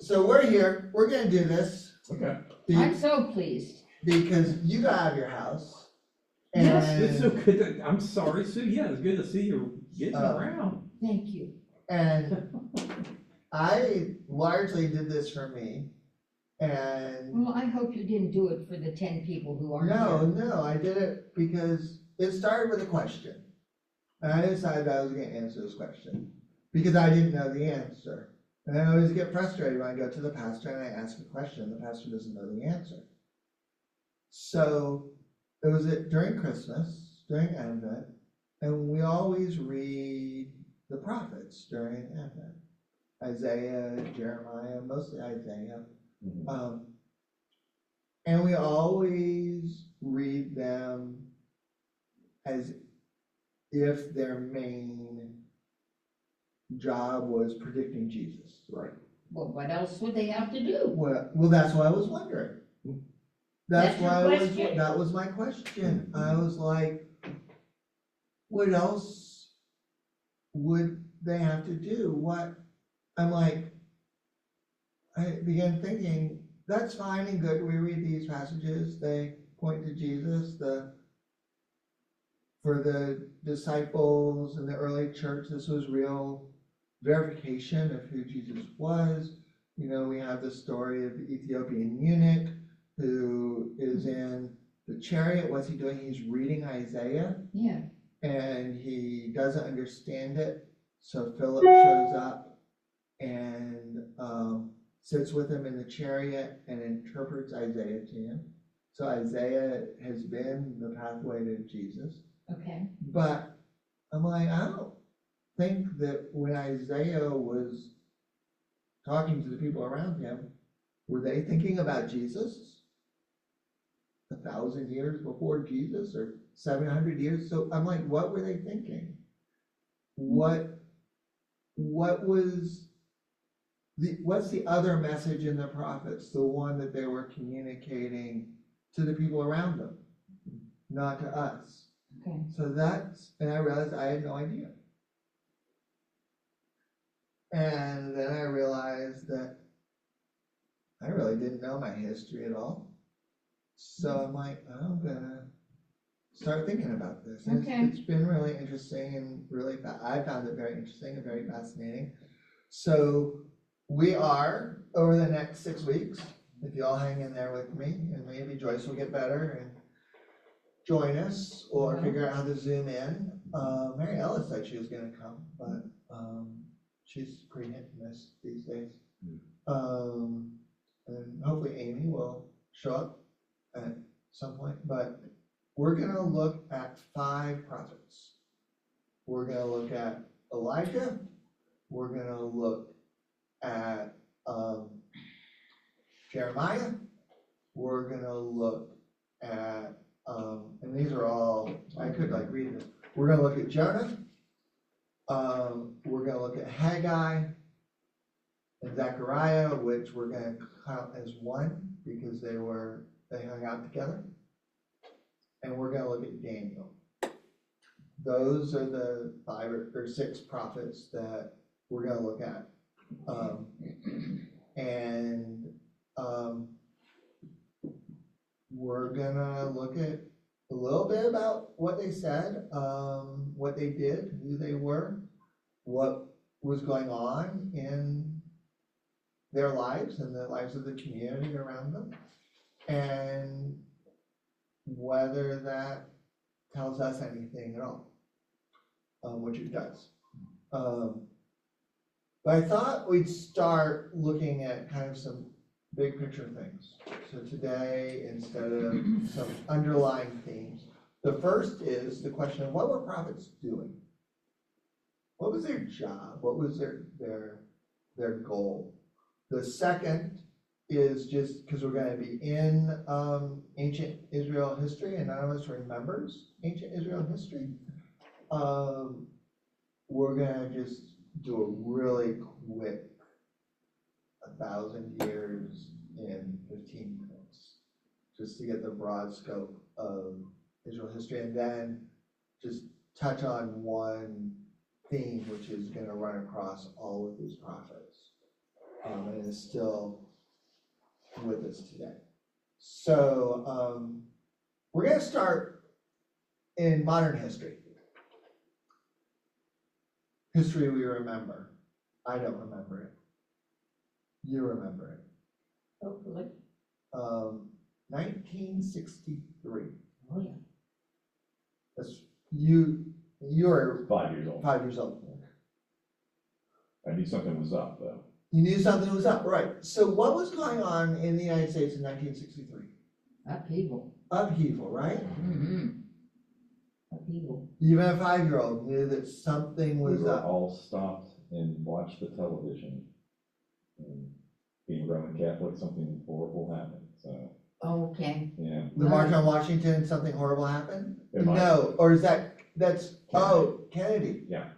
So we're here, we're gonna do this. Okay. I'm so pleased. Because you got out of your house. Yes, And, it's so good to, I'm sorry, Sue, yeah, it's good to see you getting around. Thank you. and I largely did this for me. And Well, I hope you didn't do it for the 10 people who aren't here. no, I did it because it started with a question. And I decided I was gonna answer this question because I didn't know the answer. And I always get frustrated when I go to the pastor and I ask a question and the pastor doesn't know the answer. So it was during Christmas, during Advent, and we always read the prophets during Advent. Isaiah, Jeremiah, mostly Isaiah. And we always read them as if their main job was predicting Jesus. Right. Well, what else would they have to do? Well, that's what I was wondering. That's your question? That was my question. I was like, what else would they have to do? I'm like, I began thinking, that's fine and good. We read these passages, they point to Jesus. For the disciples in the early church, this was real verification of who Jesus was. You know, we have the story of the Ethiopian eunuch who is in the chariot. What's he doing? He's reading Isaiah. Yeah. And he doesn't understand it. So Philip shows up and sits with him in the chariot and interprets Isaiah to him. So Isaiah has been the pathway to Jesus. Okay. But I'm like, I don't think that when Isaiah was talking to the people around him, were they thinking about Jesus 1,000 years before Jesus or 700 years? So I'm like, what were they thinking? What's the other message in the prophets, the one that they were communicating to the people around them, not to us? Okay. So and I realized I had no idea. And then I realized that I really didn't know my history at all. So I'm like, I'm gonna start thinking about this. Okay. It's been really interesting and I found it very interesting and very fascinating. So we are, over the next 6 weeks, if you all hang in there with me, and maybe Joyce will get better and join us or figure out how to zoom in. Mary Ellis said she was gonna come, but she's pretty hit and miss these days. And hopefully Amy will show up at some point, but we're gonna look at 5 prophets. We're gonna look at Elijah. We're gonna look at Jeremiah. We're gonna look at and these are all, I could read this. We're gonna look at Jonah. We're gonna look at Haggai and Zechariah, which we're gonna count as one because they hung out together. And we're gonna look at Daniel. Those are the 5 or 6 prophets that we're gonna look at. We're gonna look at a little bit about what they said, what they did, who they were, what was going on in their lives and the lives of the community around them, and whether that tells us anything at all, which it does. But I thought we'd start looking at kind of some big picture things. So today, instead of some underlying themes, the first is the question of what were prophets doing? What was their job? What was their goal? The second is just because we're going to be in ancient Israel history, and none of us remembers ancient Israel history. We're going to just do a really quick 1,000 years in 15 minutes, just to get the broad scope of Israel history, and then just touch on one theme, which is going to run across all of these prophets. and is still with us today. So, we're gonna start in modern history. History we remember. I don't remember it. You remember it. Hopefully. 1963. Oh, yeah. That's, you're 5 years old. 5 years old. I knew something was up, though. You knew something was up, right? So what was going on in the United States in 1963? Upheaval. Upheaval, right? Mm-hmm. Upheaval. Even a 5-year-old knew that something We was were up. all stopped and watched the television. And being Roman Catholic, something horrible happened, so, Okay. yeah. The March on Washington, something horrible happened? It might- No, or is that's, oh, Kennedy. Yeah.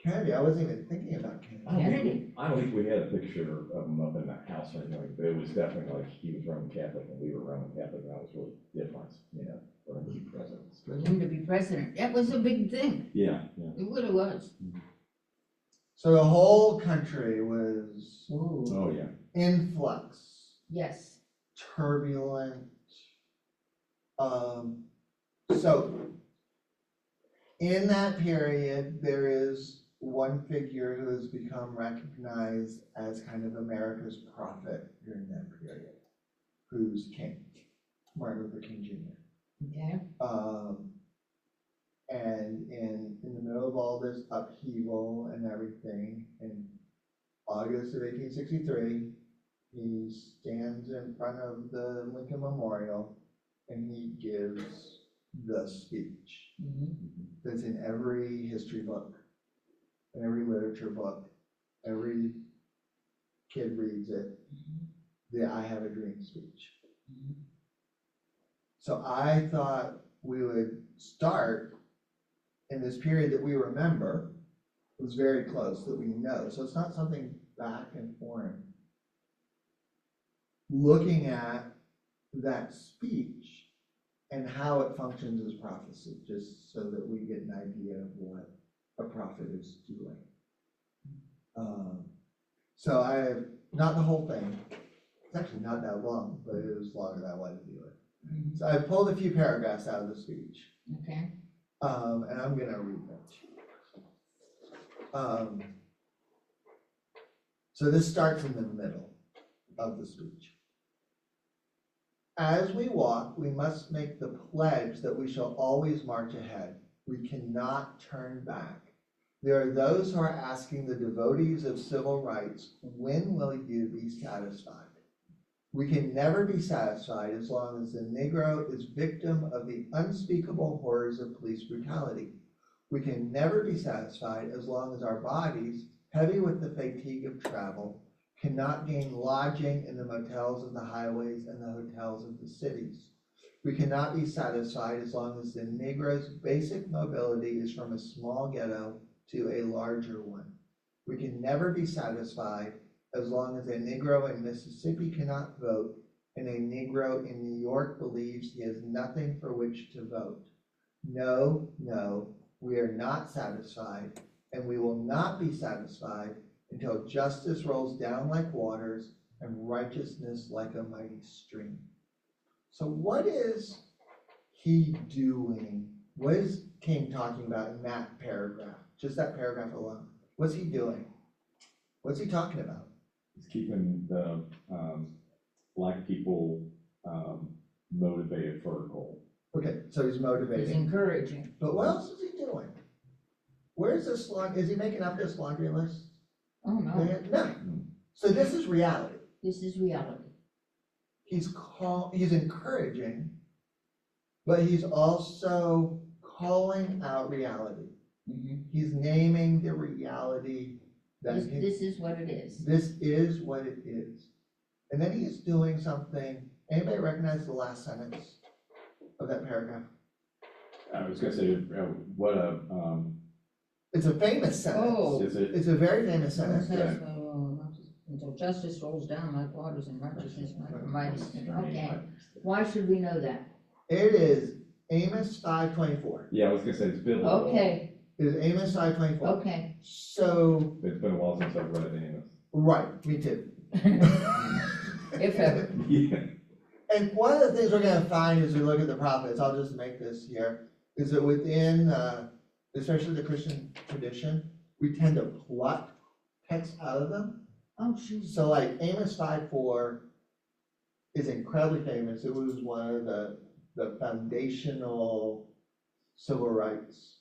Kennedy, I wasn't even thinking about Kennedy. Kennedy. I don't think we had a picture of him up in that house or anything, but it was definitely like he was Roman Catholic and we were Roman Catholic, and that was really different, yeah, for him to be president. For him to be president. That was a big thing. Yeah, yeah. It really was. So the whole country was Ooh. Oh, yeah. in flux, Yes. turbulent. So in that period, there is one figure who has become recognized as kind of America's prophet during that period, who's king, Martin Luther King Jr. Okay. And in the middle of all this upheaval and everything, in August of 1863, he stands in front of the Lincoln Memorial and he gives the speech Mm-hmm. that's in every history book, in every literature book, every kid reads it, the I Have a Dream speech. So I thought we would start in this period that we remember. It was very close, that we know, so it's not something back and foreign. Looking at that speech and how it functions as prophecy, just so that we get an idea of what a prophet is doing. So I have, not the whole thing, it's actually not that long, but it was longer than I wanted to do it. Mm-hmm. So I pulled a few paragraphs out of the speech, Okay. and I'm gonna read them to you. So this starts in the middle of the speech. As we walk, we must make the pledge that we shall always march ahead. We cannot turn back. There are those who are asking the devotees of civil rights, when will you be satisfied? We can never be satisfied as long as the Negro is victim of the unspeakable horrors of police brutality. We can never be satisfied as long as our bodies, heavy with the fatigue of travel, cannot gain lodging in the motels of the highways and the hotels of the cities. We cannot be satisfied as long as the Negro's basic mobility is from a small ghetto to a larger one. We can never be satisfied as long as a Negro in Mississippi cannot vote and a Negro in New York believes he has nothing for which to vote. No, no, we are not satisfied, and we will not be satisfied until justice rolls down like waters and righteousness like a mighty stream. So what is he doing? What is King talking about in that paragraph? Just that paragraph alone. What's he doing? What's he talking about? It's keeping the black people motivated for a goal. Okay, so he's It's motivating. encouraging. But what else is he doing? Where's this is he making up this laundry list? Oh, no. No. So this is reality. This is reality. He's encouraging, but he's also calling out reality. Mm-hmm. He's naming the reality that This is what it is. this is what it is. And then he's doing something. Anybody recognize the last sentence of that paragraph? I was gonna say, what a, It's a famous sentence. Oh. is it? It's a very famous It sentence. says, until justice rolls down like waters and righteousness like a mighty stream. Okay. Why should we know that? It is Amos 5:24. Yeah, I was gonna say it's biblical. Okay, It is Amos 5:24. okay. So, It's been a while since I've read Amos. right, me too. If ever. Yeah. And one of the things we're gonna find as we look at the prophets, I'll just make this here, is that within, especially the Christian tradition, we tend to pluck texts out of them. Oh, shoot. So like Amos 5:4 is incredibly famous. It was one of the foundational civil rights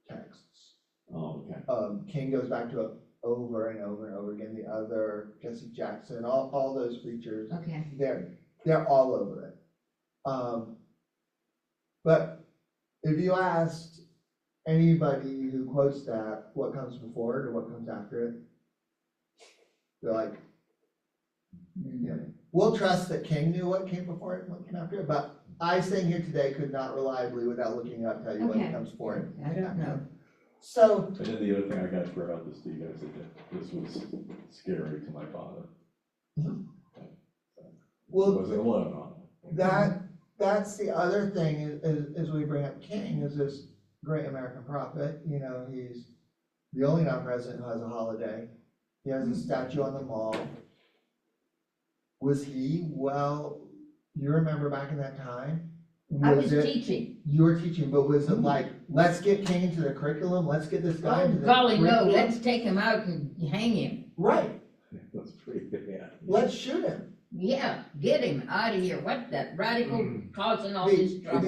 texts. Oh, okay. King goes back to it over and over and over again. The other, Jesse Jackson, all those preachers, Okay, they're all over it. But if you asked anybody who quotes that what comes before it or what comes after it, they're like, yeah, we'll trust that King knew what came before it and what came after it, but I sitting here today could not reliably, without looking up, tell you what Okay. comes before it. I don't know. So, And then the other thing I got to throw out this to you guys, that this was scary to my father. well, Wasn't alone on it. that's the other thing is we bring up King is this great American prophet. You know, he's the only non-president who has a holiday. He has a statue on the mall. Was he, well, you remember back in that time? I was it- teaching. You were teaching, but was it like, let's get King into the curriculum, let's get this guy Oh, into the golly, no, curriculum? let's take him out and hang him. Right, That's pretty bad. let's shoot him. Yeah, get him out of here. What, that radical causing all this trouble?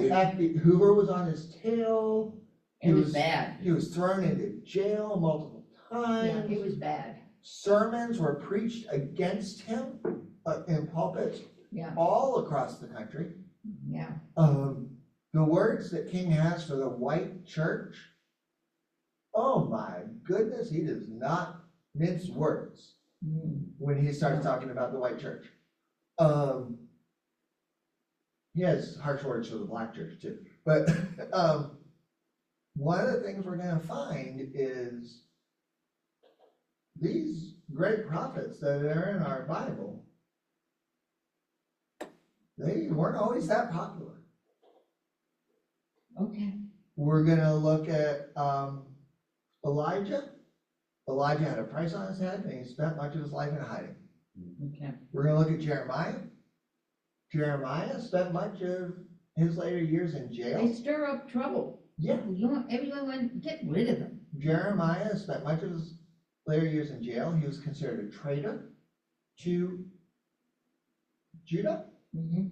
Hoover was on his tail. It was bad. He was thrown into jail multiple Yeah, times. it was bad. Sermons were preached against him in pulpits Yeah, all across the country. yeah. The words that King has for the white church, oh my goodness, he does not mince words when he starts talking about the white church. He has harsh words for the black church too. But one of the things we're gonna find is these great prophets that are in our Bible, they weren't always that popular. Okay. We're gonna look at Elijah. Elijah had a price on his head and he spent much of his life in hiding. Okay. We're gonna look at Jeremiah. Jeremiah spent much of his later years in They jail. stir up trouble. Yeah, You want everyone want get rid of them. Jeremiah spent much of his later years in jail. He was considered a traitor to Judah. Mm-hmm.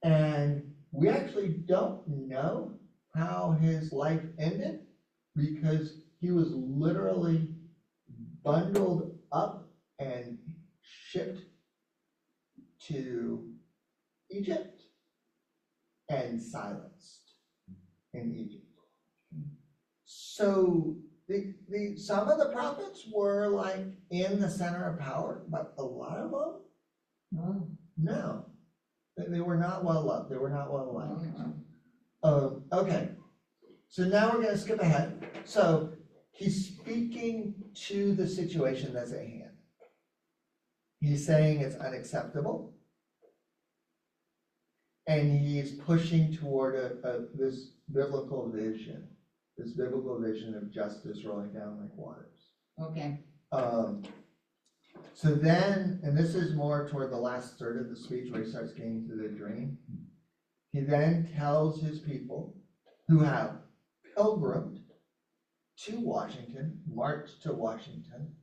And we actually don't know how his life ended because he was literally bundled up and shipped to Egypt and silenced in Egypt. So some of the prophets were like in the center of power, but a lot of them, Oh, no. They were not well loved. They were not well liked. oh, Okay, so now we're gonna skip ahead. So he's speaking to the situation that's at hand. He's saying it's unacceptable. And he's pushing toward this biblical vision of justice rolling down like waters. okay. So then, and this is more toward the last third of the speech where he starts getting to the dream. He then tells his people who have pilgrimed to Washington, marched to Washington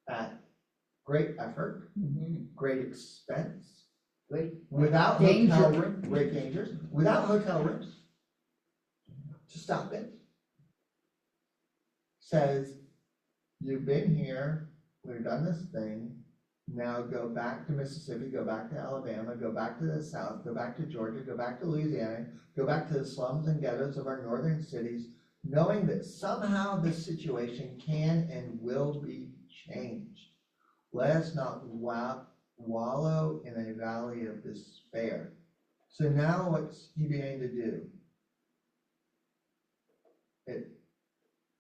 at great effort, Mhm. great expense, Great. without Danger. hotel room, great dangers, without hotel rooms, to stop it. Says, you've been here, we've done this thing, now go back to Mississippi, go back to Alabama, go back to the South, go back to Georgia, go back to Louisiana, go back to the slums and ghettos of our northern cities, knowing that somehow this situation can and will be changed. Let us not wallow in a valley of despair. So now what's he beginning to do?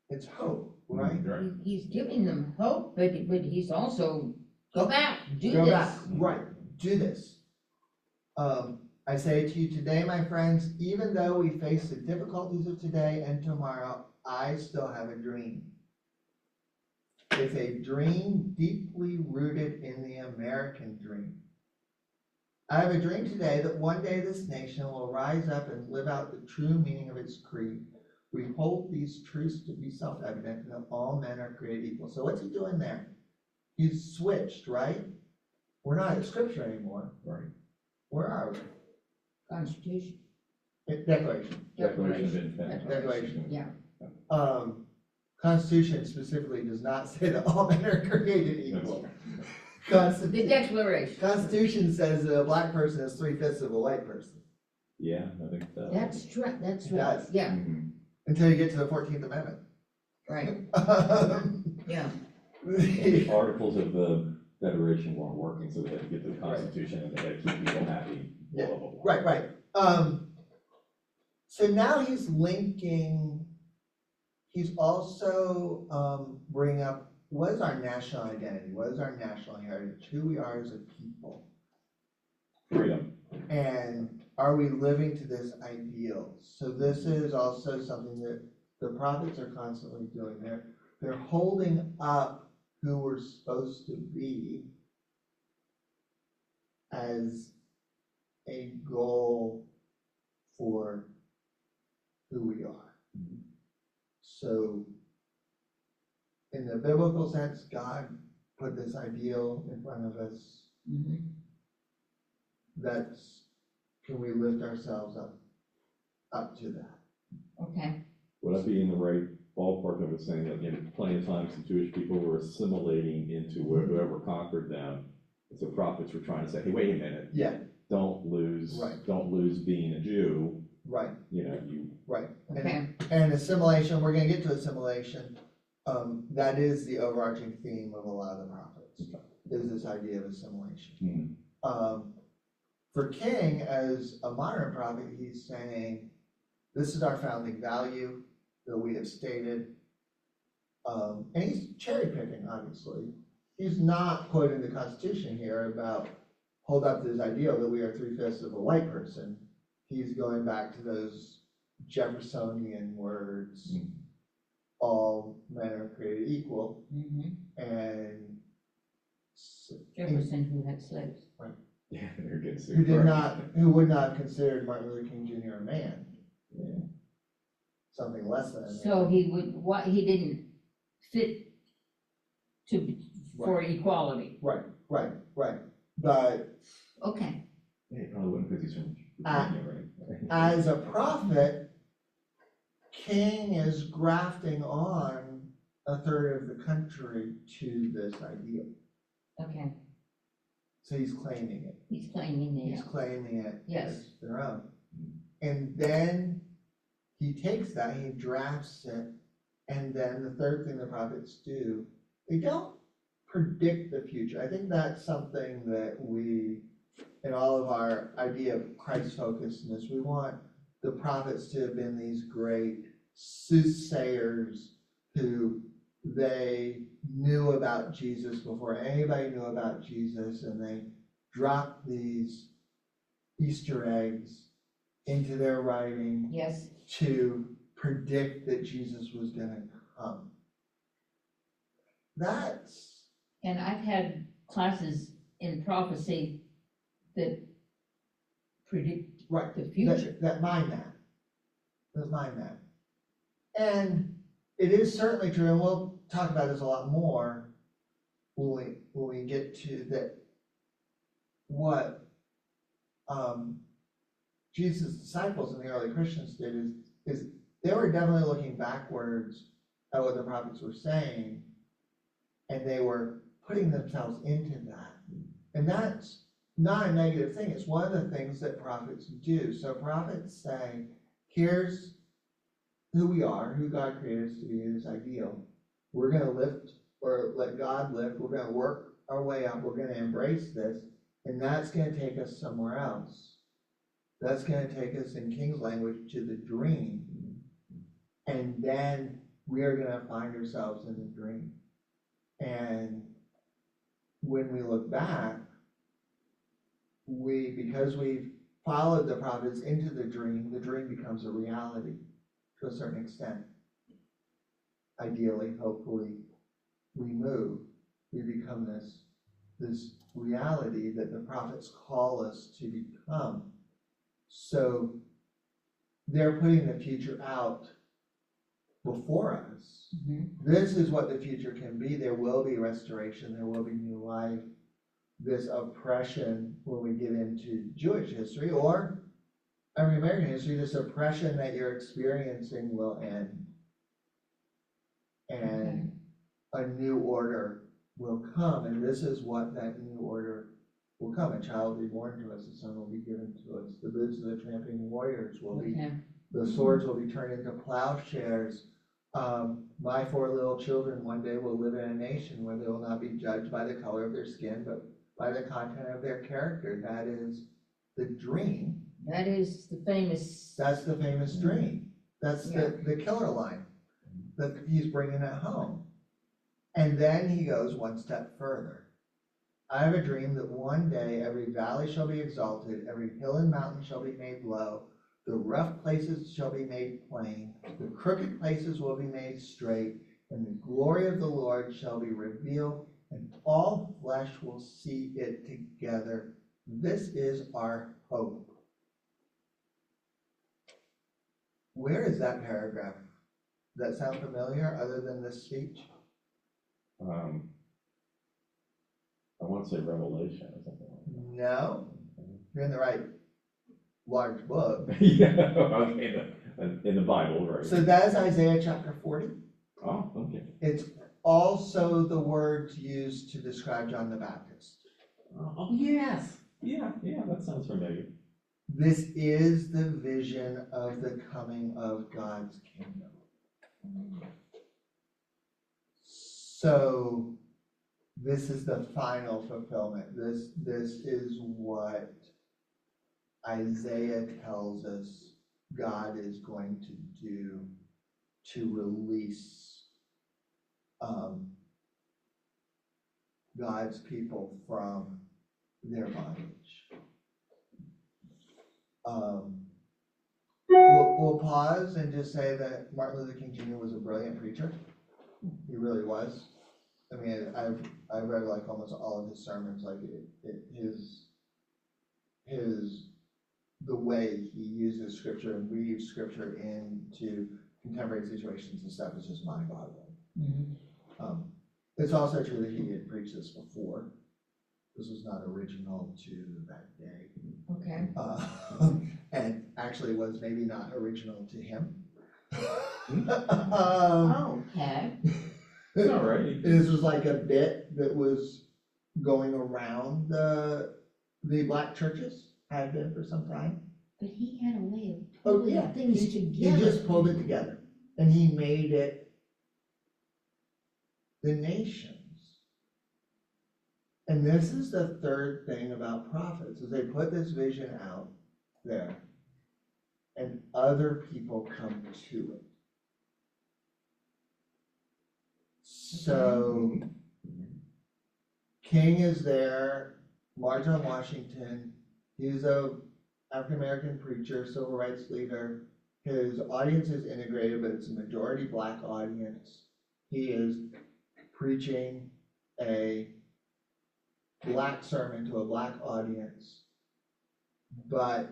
It's hope, right? Right. He's giving them hope, but he's also, go back, do Go this. back, right, do this. I say to you today, my friends, even though we face the difficulties of today and tomorrow, I still have a dream. It's a dream deeply rooted in the American dream. I have a dream today that one day this nation will rise up and live out the true meaning of its creed. We hold these truths to be self-evident and that all men are created equal. So what's he doing there? He's switched, right? We're not at scripture anymore. Right. Where are we? Constitution. Declaration Declaration. of Independence. Declaration. Yeah. Constitution specifically does not say that all men are created equal. The Declaration. Constitution says that a black person is 3/5 of a white person. Yeah, I think that. That's true, that's right, Yes. yeah, Mhm. Until you get to the 14th Amendment. right, yeah. The Articles of the Federation weren't working, so they had to get to the Constitution and they had to keep people happy. Blah, blah, blah, blah. Right. So now he's linking, he's also bringing up, what is our national identity? What is our national heritage? Who we are as a people? Freedom. And are we living to this ideal? So this is also something that the prophets are constantly doing. They're holding up who we're supposed to be as a goal for who we are. So in the biblical sense, God put this ideal in front of us. Mhm. Can we lift ourselves up to that? Okay, Would I be in the right ballpark of it saying that, plenty of times the Jewish people were assimilating into whoever conquered them? So prophets were trying to say, hey, wait a minute, Yeah, don't lose being a Jew. right, right. okay, And assimilation, we're gonna get to assimilation. That is the overarching theme of a lot of the prophets, is this idea of assimilation. For King, as a modern prophet, he's saying, this is our founding value that we have stated. And he's cherry picking, obviously. He's not quoting the Constitution here about hold up this ideal that we are 3/5 of a white person. He's going back to those Jeffersonian words, all men are created equal, mhm. and Jefferson who had slaves. Yeah, they're getting who super. who would not have considered Martin Luther King Jr. a man, Yeah. something less than a man. So he didn't fit for equality, Right. But okay, Yeah, he probably wouldn't because he's from Uh, Virginia, right? as a prophet, King is grafting on a third of the country to this ideal. okay, So he's claiming it. he's claiming He's that, claiming it Yes. as their own. And then he takes that, he drafts it, and then the third thing the prophets do, they don't predict the future. I think that's something that we, in all of our idea of Christ focusedness, we want the prophets to have been these great soothsayers who they knew about Jesus before anybody knew about Jesus, and they dropped these Easter eggs into their writing yes, to predict that Jesus was going to come. That's and I've had classes in prophecy that predict right. the future. That mind that. And it is certainly true, and we'll talk about this a lot more when we get to that. What Jesus' disciples and the early Christians did is they were definitely looking backwards at what the prophets were saying, and they were putting themselves into that. And that's not a negative thing. It's one of the things that prophets do. So prophets say, here's who we are, who God created us to be, this ideal. We're going to lift or let God lift. We're going to work our way up. We're going to embrace this. And that's going to take us somewhere else. That's going to take us, in King's language, to the dream. And then we are going to find ourselves in the dream. And when we look back, because we've followed the prophets into the dream becomes a reality to a certain extent. Ideally, hopefully, we move, we become this reality that the prophets call us to become. So they're putting the future out before us. This is what the future can be. There will be restoration. There will be new life. This oppression, when we get into Jewish history or American history, this oppression that you're experiencing will end. And a new order will come. And this is what that new order will come. A child will be born to us. A son will be given to us. The boots of the tramping warriors will be, the swords will be turned into plowshares. My 4 little children one day will live in a nation where they will not be judged by the color of their skin, but by the content of their character. That is the dream. That is the famous. That's the famous dream. That's the killer line that he's bringing it home. And then he goes one step further. I have a dream that one day every valley shall be exalted, every hill and mountain shall be made low, the rough places shall be made plain, the crooked places will be made straight, and the glory of the Lord shall be revealed, and all flesh will see it together. This is our hope. Where is that paragraph? Does that sound familiar other than this speech? I want to say Revelation or something like that. No, you're in the right large book. Yeah, okay, in the Bible, right? So that is Isaiah chapter 40. Oh, okay. It's also the words used to describe John the Baptist. Oh, yes. Yeah, that sounds familiar. This is the vision of the coming of God's kingdom. So this is the final fulfillment. This is what Isaiah tells us God is going to do to release God's people from their bondage. We'll pause and just say that Martin Luther King Jr. was a brilliant preacher. He really was. I mean, I've read like almost all of his sermons. Like the way he uses scripture and weaves scripture into contemporary situations and stuff is just mind-boggling. It's also true that he had preached this before. This was not original to that day. Okay. And actually was maybe not original to him. Okay. It's all right. This was like a bit that was going around the black churches, had been for some time. But he had a way of Oh, pulling yeah. things He together. just pulled it together. And he made it the nations. And this is the third thing about prophets, is they put this vision out there and other people come to it. So King is there, March on Washington, he's a African-American preacher, civil rights leader. His audience is integrated, but it's a majority black audience. He is preaching a black sermon to a black audience, but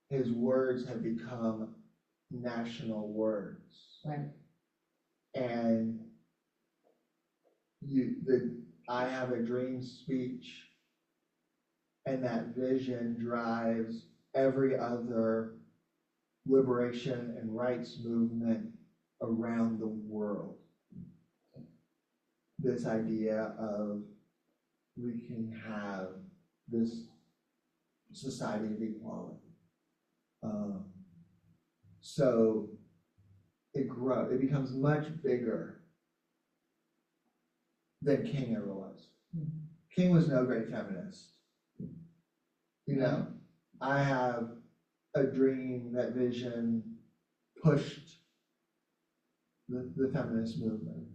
his words have become national words. Right. And I have a dream speech, and that vision drives every other liberation and rights movement around the world. This idea of we can have this society of equality. So it grows, it becomes much bigger than King ever was. King was no great feminist. You know, I have a dream, that vision pushed the feminist movement.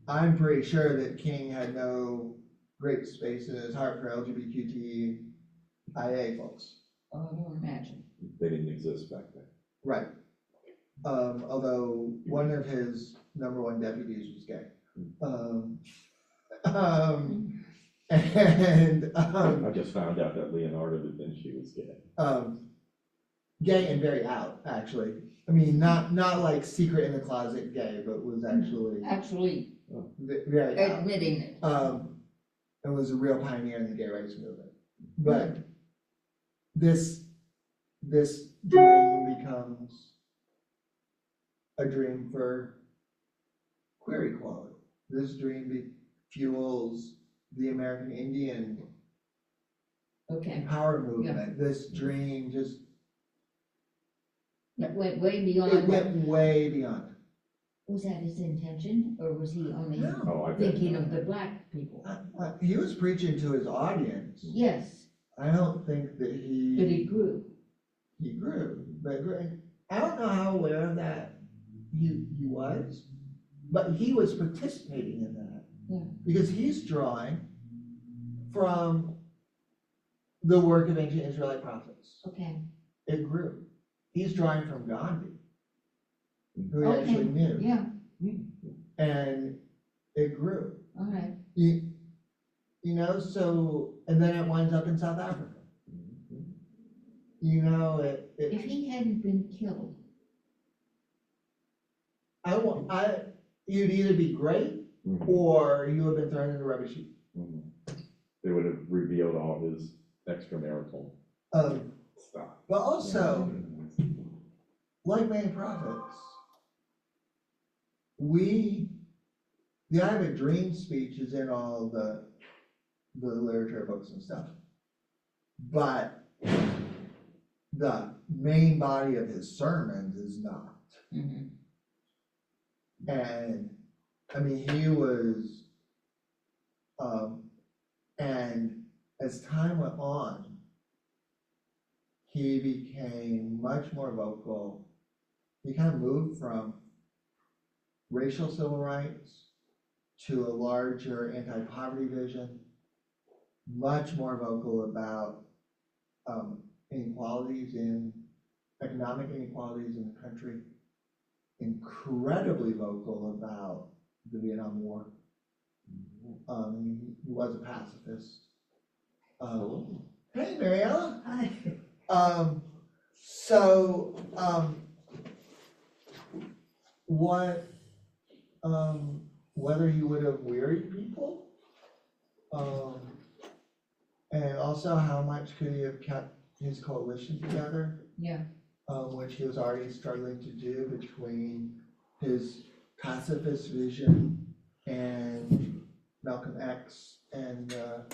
I'm pretty sure that King had no great space in his heart for LGBTQIA folks. Oh, I don't imagine. They didn't exist back then. Right. Although one of his #1 deputies was gay. And I just found out that Leonardo da Vinci was gay. gay and very out, actually. I mean, not like secret in the closet gay, but was Actually very out. admitting it. And was a real pioneer in the gay rights movement. But this dream becomes a dream for queer equality. This dream fuels the American Indian Okay, power movement. This dream just, that went way it beyond, went way beyond. was that his intention, or was he only No. Oh, I bet. thinking of the black people? He was preaching to his audience. Yes, I don't think that but he grew. he grew, but I don't know how aware of that he was, but he was participating in that. Yeah. Because he's drawing from the work of ancient Israelite prophets. Okay, It grew. He's drawing from Gandhi, who he Okay. actually knew, yeah, and it grew. all right. You know, so, and then it winds up in South Africa. You know, If he hadn't been killed, you'd either be great Mhm. or you would have been thrown in the rubbish heap. Mhm. They would have revealed all his extramarital stuff. But also, like many prophets, the I Have a Dream speech is in all the literature books and stuff. But the main body of his sermons is not. mhm, And, I mean, he was, and as time went on, he became much more vocal. He kind of moved from racial civil rights to a larger anti-poverty vision, much more vocal about economic inequalities in the country, incredibly vocal about the Vietnam War. He was a pacifist. Hey, Mariella. Hi. Whether he would have wearied people, and also how much could he have kept his coalition together? Yeah. Which he was already struggling to do between his pacifist vision and Malcolm X, and a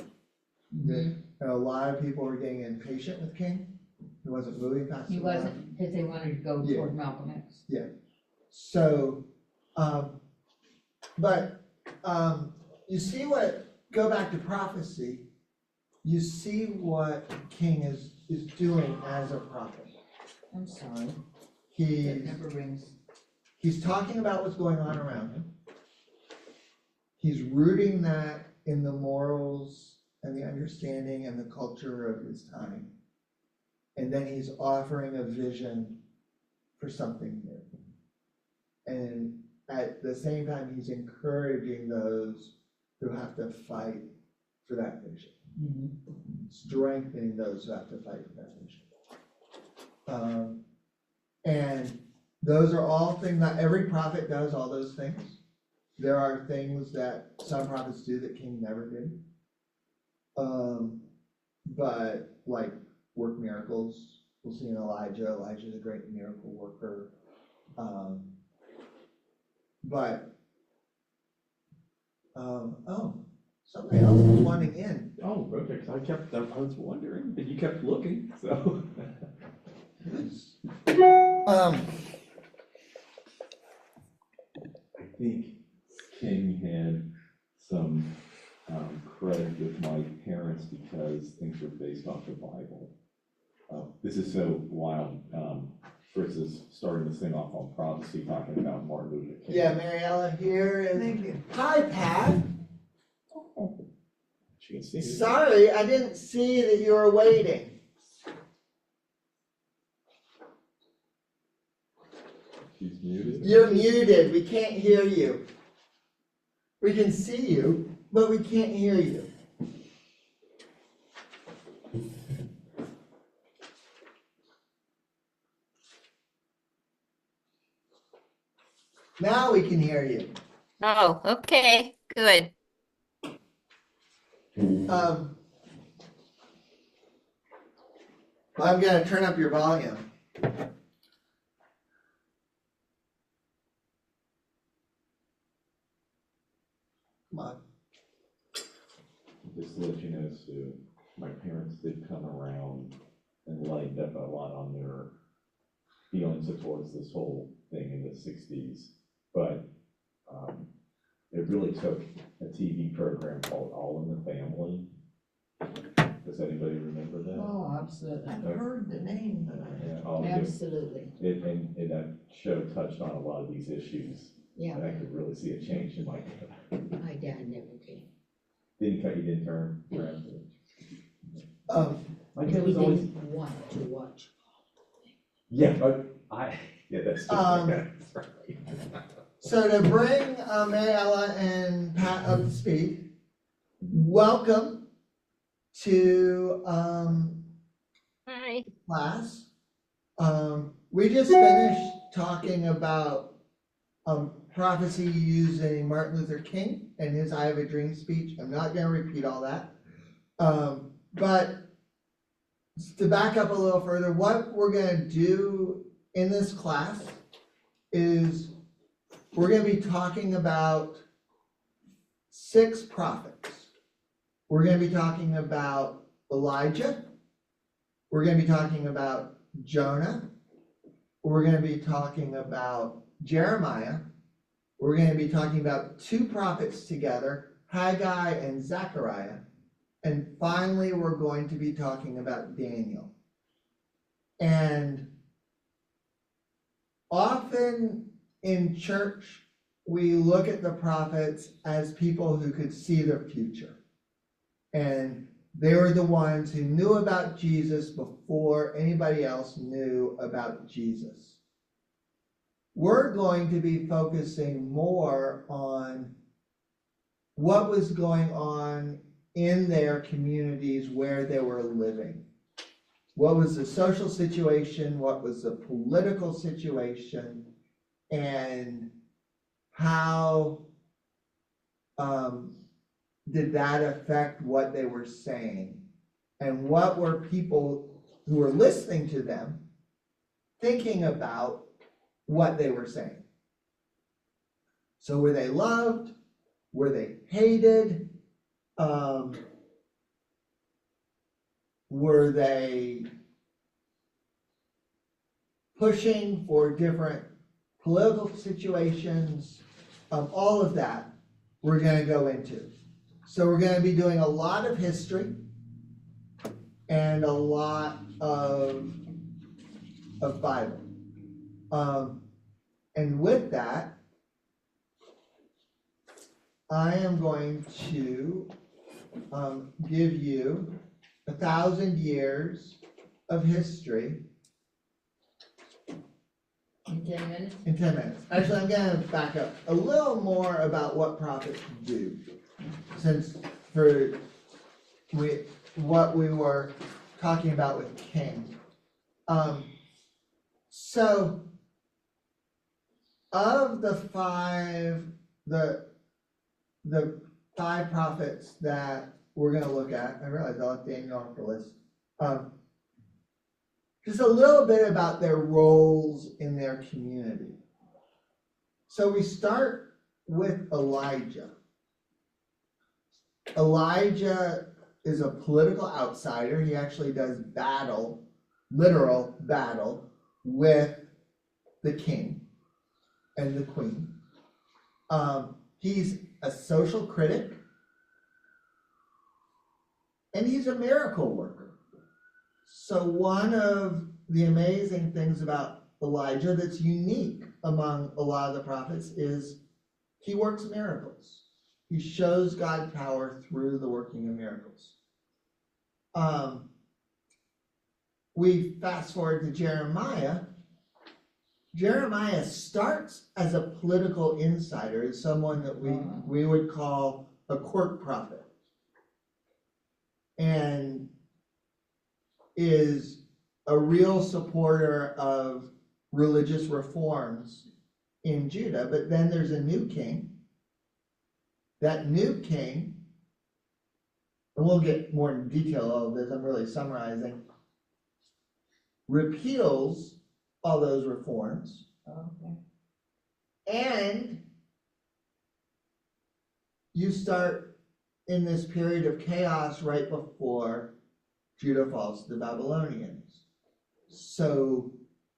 lot of people were getting impatient with King. He wasn't moving fast He enough. wasn't, because they wanted to go Yeah. toward Malcolm X. So, you see go back to prophecy, you see what King is doing as a prophet. I'm sorry, that He's never rings. He's talking about what's going on around him. He's rooting that in the morals and the understanding and the culture of his time. And then he's offering a vision for something new. And at the same time, he's encouraging those who have to fight for that vision. Strengthening those who have to fight for that vision. And those are all things, not every prophet does all those things. There are things that some prophets do that King never did. But like work miracles, we'll see in Elijah. Elijah's a great miracle worker. Somebody else was wanting in. Oh, okay, 'cause I was wondering, but you kept looking, so. I think King had some credit with my parents because things were based off the Bible. This is so wild. Fritz is starting this thing off on prophecy, talking about Martin Luther King. Yeah, Mariella here is. Thank you. Hi, Pat. She can see me. Sorry, I didn't see that you were waiting. She's muted. You're muted. We can't hear you. We can see you, but we can't hear you. Now we can hear you. Oh, okay, good. Well, I'm gonna turn up your volume. Come on. Just to let you know, Sue, my parents did come around and lightened up a lot on their feelings towards this whole thing in the 60s. But it really took a TV program called All in the Family. Does anybody remember that? Oh, absolutely. I've heard the name, but Yeah, oh, Absolutely, and that show touched on a lot of these issues. yeah. And I could really see a change in my, My dad never came. you didn't turn around. My He dad was always, didn't want to watch. yeah, but yeah, that's just Um, that's right. So to bring Mary Ella and Pat up to speed, welcome to Hi. class. We just finished talking about prophecy using Martin Luther King and his I Have a Dream speech. I'm not gonna repeat all that. But to back up a little further, what we're gonna do in this class is we're gonna be talking about 6 prophets. We're gonna be talking about Elijah. We're gonna be talking about Jonah. We're gonna be talking about Jeremiah. We're gonna be talking about 2 prophets together, Haggai and Zechariah. And finally, we're going to be talking about Daniel. And often in church, we look at the prophets as people who could see the future. And they were the ones who knew about Jesus before anybody else knew about Jesus. We're going to be focusing more on what was going on in their communities where they were living. What was the social situation? What was the political situation? And how did that affect what they were saying? And what were people who were listening to them thinking about what they were saying? So were they loved? Were they hated? Were they pushing for different political situations? All of that we're going to go into. So we're going to be doing a lot of history and a lot of Bible. And with that, I am going to give you 1,000 years of history In 10 minutes? in 10 minutes. Actually, I'm going to back up a little more about what prophets do, since for what we were talking about with King. So of the 5 prophets that we're going to look at, I realize I left Daniel off the list. Just a little bit about their roles in their community. So we start with Elijah. Elijah is a political outsider. He actually does battle, literal battle, with the king and the queen. He's a social critic, and he's a miracle worker. So one of the amazing things about Elijah that's unique among a lot of the prophets is he works miracles. He shows God's power through the working of miracles. We fast forward to Jeremiah. Jeremiah starts as a political insider, as someone that we would call a court prophet, and is a real supporter of religious reforms in Judah. But then there's a new king. That new king, and we'll get more in detail of this, I'm really summarizing, repeals all those reforms, Okay. and you start in this period of chaos right before Judah falls to the Babylonians. So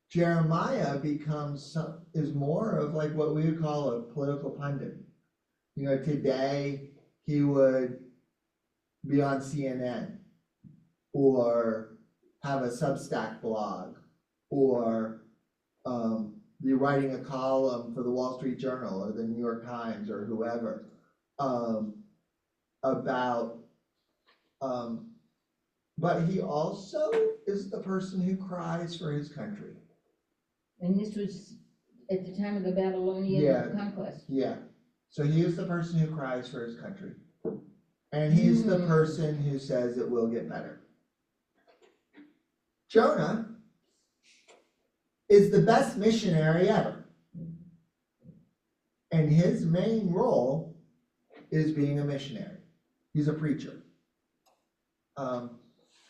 Jeremiah is more of like what we would call a political pundit. You know, today he would be on CNN or have a Substack blog or be writing a column for the Wall Street Journal or the New York Times or whoever about but he also is the person who cries for his country. And this was at the time of the Babylonian Yeah. conquest. Yeah. So he is the person who cries for his country. And he's the person who says it will get better. Jonah is the best missionary ever. And his main role is being a missionary. He's a preacher.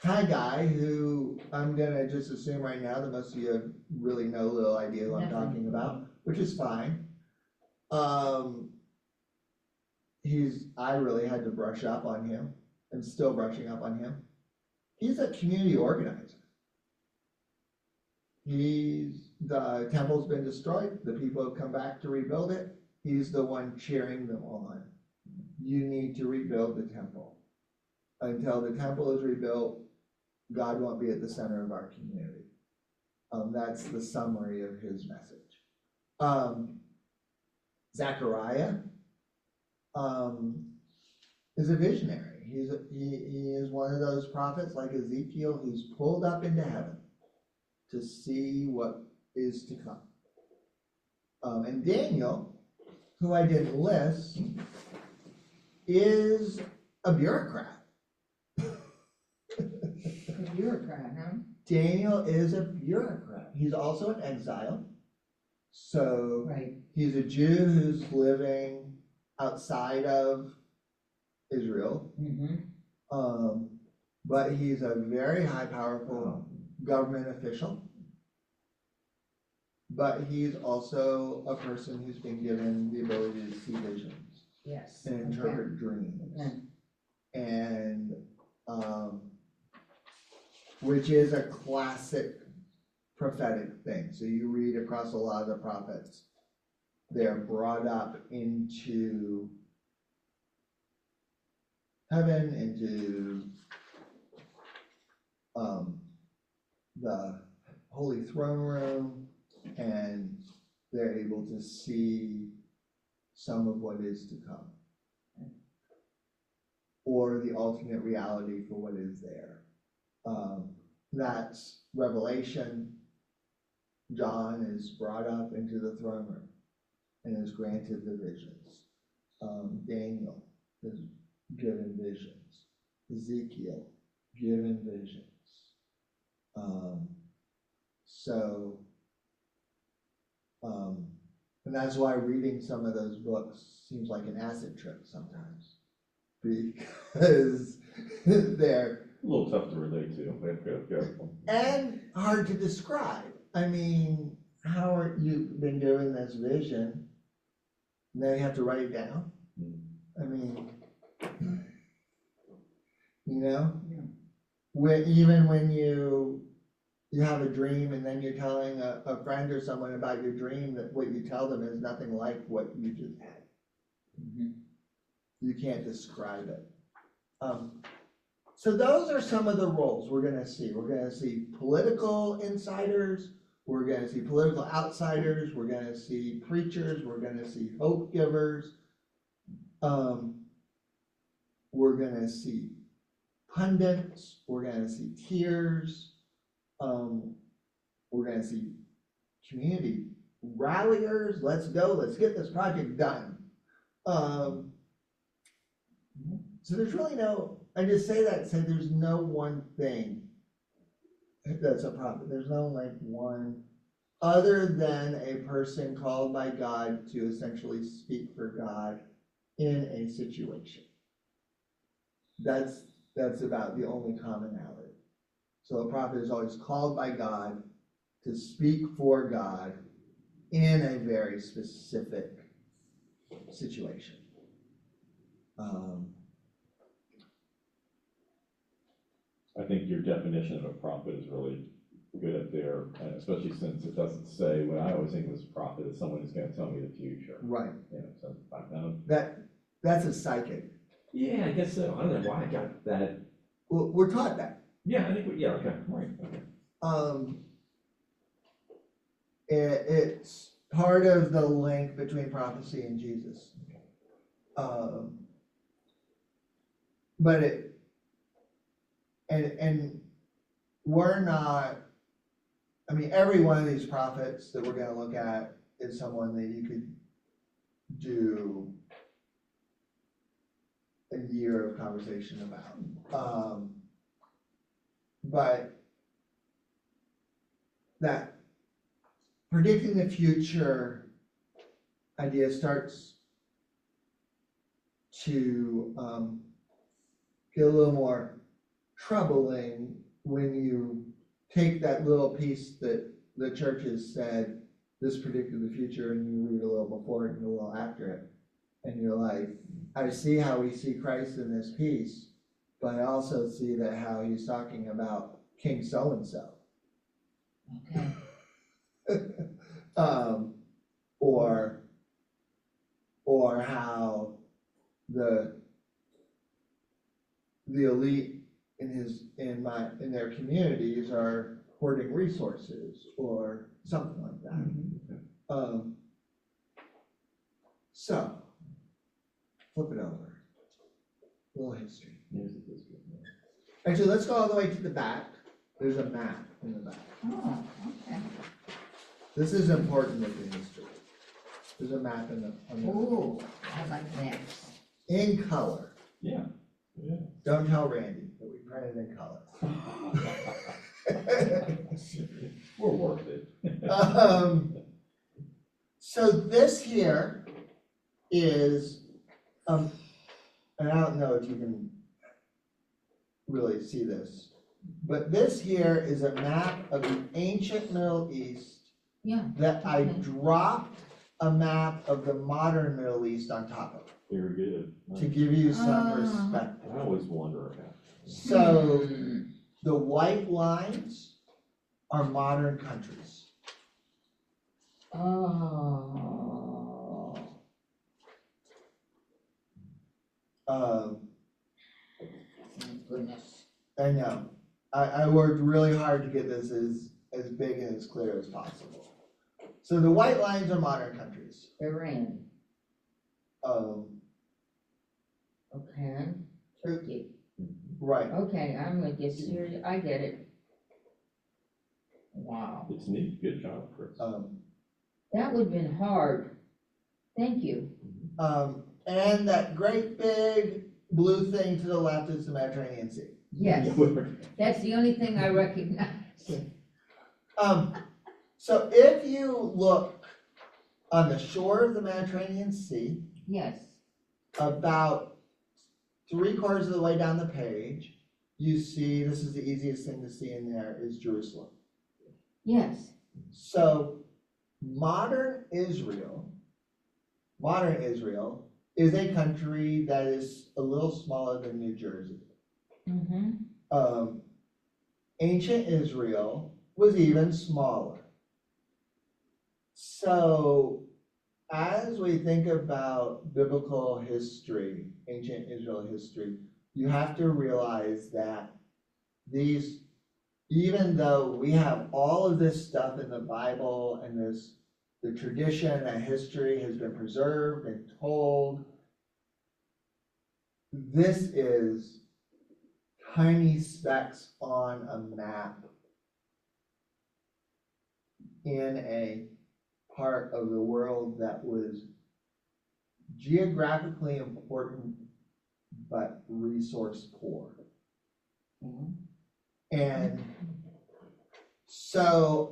Haggai, who I'm going to just assume right now that most of you have really no little idea what I'm talking about, which is fine. I really had to brush up on him, and still brushing up on him. He's a community organizer. The temple's been destroyed. The people have come back to rebuild it. He's the one cheering them on. You need to rebuild the temple. Until the temple is rebuilt, God won't be at the center of our community. That's the summary of his message. Zechariah is a visionary. He is one of those prophets like Ezekiel who's pulled up into heaven to see what is to come. And Daniel, who I didn't list, is a bureaucrat. A bureaucrat, huh? Daniel is a bureaucrat. He's also an exile. So Right. he's a Jew who's living outside of Israel. Mm-hmm. But he's a very high, powerful government official. But he's also a person who's been given the ability to see visions Yes. and interpret dreams. Okay. And which is a classic prophetic thing. So you read across a lot of the prophets, they're brought up into heaven, into the holy throne room, and they're able to see some of what is to come, or the ultimate reality for what is there. That's Revelation. John is brought up into the throne room and is granted the visions. Daniel is given visions. Ezekiel given visions. And that's why reading some of those books seems like an acid trip sometimes, because they're A little tough to relate to. Go. and hard to describe. I mean, how are you been given this vision? Now you have to write it down. I mean, you know, even when you have a dream and then you're telling a friend or someone about your dream, that what you tell them is nothing like what you just had. You can't describe it. So those are some of the roles we're going to see. We're going to see political insiders. We're going to see political outsiders. We're going to see preachers. We're going to see hope givers. We're going to see pundits. We're going to see tears. We're going to see community ralliers, let's go, let's get this project done. So there's really no, I just say that, say there's no one thing that's a prophet. There's no like one, other than a person called by God to essentially speak for God in a situation. That's about the only commonality. So a prophet is always called by God to speak for God in a very specific situation. I think your definition of a prophet is really good up there, and especially since it doesn't say, what I always think of as a prophet is someone who's gonna tell me the future. Right. You know, so I don't. That's a psychic. Yeah, I guess so. I don't know why I got that. Well, we're taught that. Yeah, I think, yeah, okay, right, okay. It's part of the link between prophecy and Jesus. But and we're not, I mean, every one of these prophets that we're gonna look at is someone that you could do a year of conversation about. But that predicting the future idea starts to get a little more troubling when you take that little piece that the church has said, this predicted the future, and you read a little before it and a little after it. And you're like, I see how we see Christ in this piece, but I also see that how he's talking about King so-and-so. Okay. Or how the elite in their communities are hoarding resources or something like that. So flip it over. A little history. Here's the history. Actually, let's go all the way to the back. There's a map in the back. Oh, okay. This is important with the history. There's a map on the Ooh, I like that. in color. Yeah, yeah. Don't tell Randy, but we printed in color. We're worth it. So this here is, and I don't know if you can really see this, but this here is a map of the ancient Middle East Yeah. that I Okay. dropped a map of the modern Middle East on top of Very good. to give you some Ah. perspective. I always wonder about. So the white lines are modern countries. Oh. Thank goodness. I know. I worked really hard to get this as big and as clear as possible. So the white lines are modern countries. Iran. Okay. Turkey. Right. Okay, I'm with you. Syria. I get it. Wow. It's neat. Good job, Chris. That would have been hard. Thank you. And that great big blue thing to the left is the Mediterranean Sea. Yes, that's the only thing I recognize. So if you look on the shore of the Mediterranean Sea, Yes. about 3/4 of the way down the page, you see, this is the easiest thing to see in there, is Jerusalem. Yes. So modern Israel is a country that is a little smaller than New Jersey. Mm-hmm. Ancient Israel was even smaller. So as we think about biblical history, ancient Israel history, you have to realize that these, even though we have all of this stuff in the Bible and the tradition and history has been preserved and told, this is tiny specks on a map in a part of the world that was geographically important but resource poor. Mhm. And so,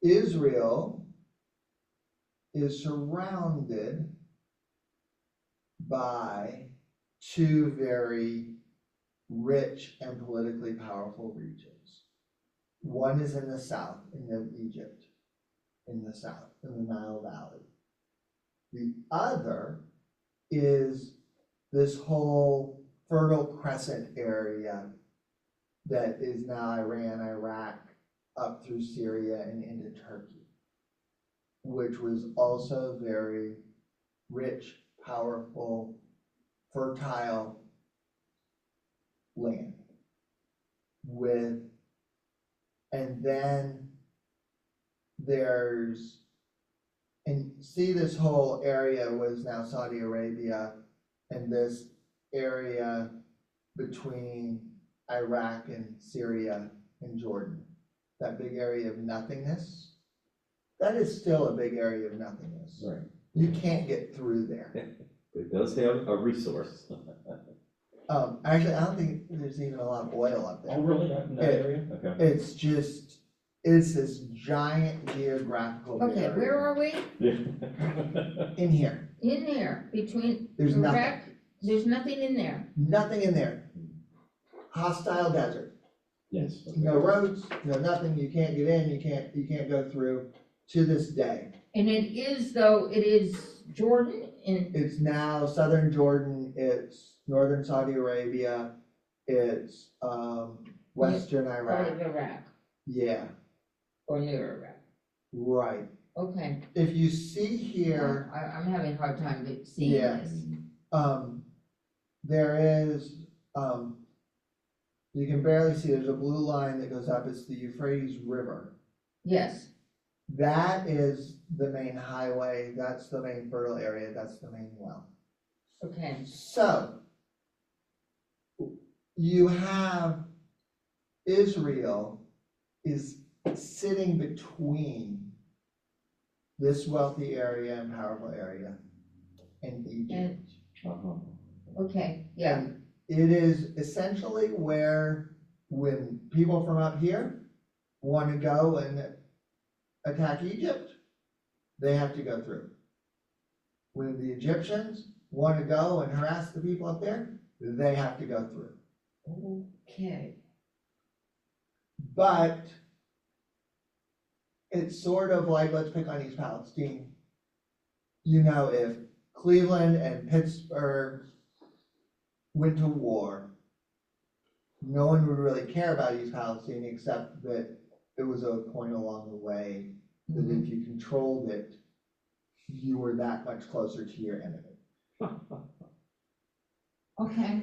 Israel is surrounded by two very rich and politically powerful regions. One is in the south, in Egypt, in the south, in the Nile Valley. The other is this whole Fertile Crescent area that is now Iran, Iraq, up through Syria and into Turkey, which was also very rich, powerful, fertile land with, and then there's, and see, this whole area was now Saudi Arabia, and this area between Iraq and Syria and Jordan, that big area of nothingness, that is still a big area of nothingness. Right. You can't get through there. It does have a resource. Actually, I don't think there's even a lot of oil up Oh, there. really? Not in that It- area? Okay. It's just, it's this giant geographical Okay, area. where are we? Yeah. In here, In there, between there's nothing, Iraq, there's nothing in there. nothing in there. Hostile desert, Yes. no roads, no nothing, you can't get in, you can't go through to this day. And it is, though, it is Jordan and, It's now southern Jordan, it's northern Saudi Arabia, it's, western part Iraq, of Iraq, yeah, or near Iraq. right. Okay, If you see here, I'm having a hard time seeing Yeah. this. there is, you can barely see, there's a blue line that goes up, it's the Euphrates River. Yes, That is the main highway, that's the main fertile area, that's the main well. okay, So, you have Israel is sitting between this wealthy area and powerful area and Egypt. Uh-huh. okay, yeah, And it is essentially where, when people from up here want to go and attack Egypt, they have to go through. When the Egyptians want to go and harass the people up there, they have to go through. okay, But it's sort of like, let's pick on East Palestine. You know, if Cleveland and Pittsburgh went to war, no one would really care about East Palestine, except that it was a point along the way that if you controlled it, you were that much closer to your enemy. okay.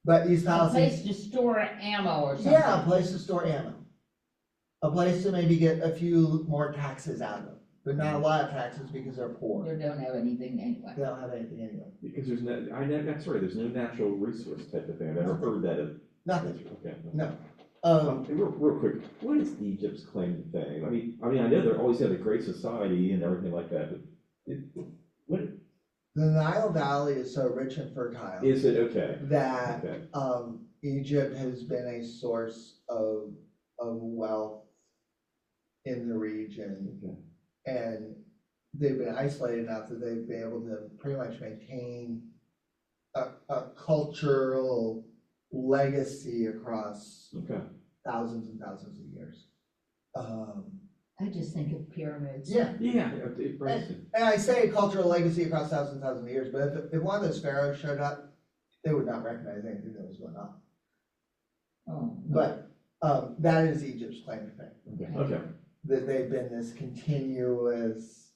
But East A Palestine. place to store ammo or something. Yeah, a place to store ammo. A place to maybe get a few more taxes out of, but not a lot of taxes because they're poor. They don't have anything anyway. They don't have anything anyway. Because there's no, that's right, there's no natural resource type of thing. I've never heard that of. Nothing, Okay. no. Real quick, what is Egypt's claim to fame? I know they're always had a great society and everything like that, but what The Nile Valley is so rich and fertile is it? Okay. that, Okay. Egypt has been a source of wealth in the region. Okay. And they've been isolated enough that they've been able to pretty much maintain a cultural legacy across Okay. thousands and thousands of years. I just think of pyramids. Yeah, Yeah. Okay, right. and I say cultural legacy across thousands and thousands of years, but if one of those pharaohs showed up, they would not recognize anything that was going on. Oh, But that is Egypt's claim to fame, Okay. that they've been this continuous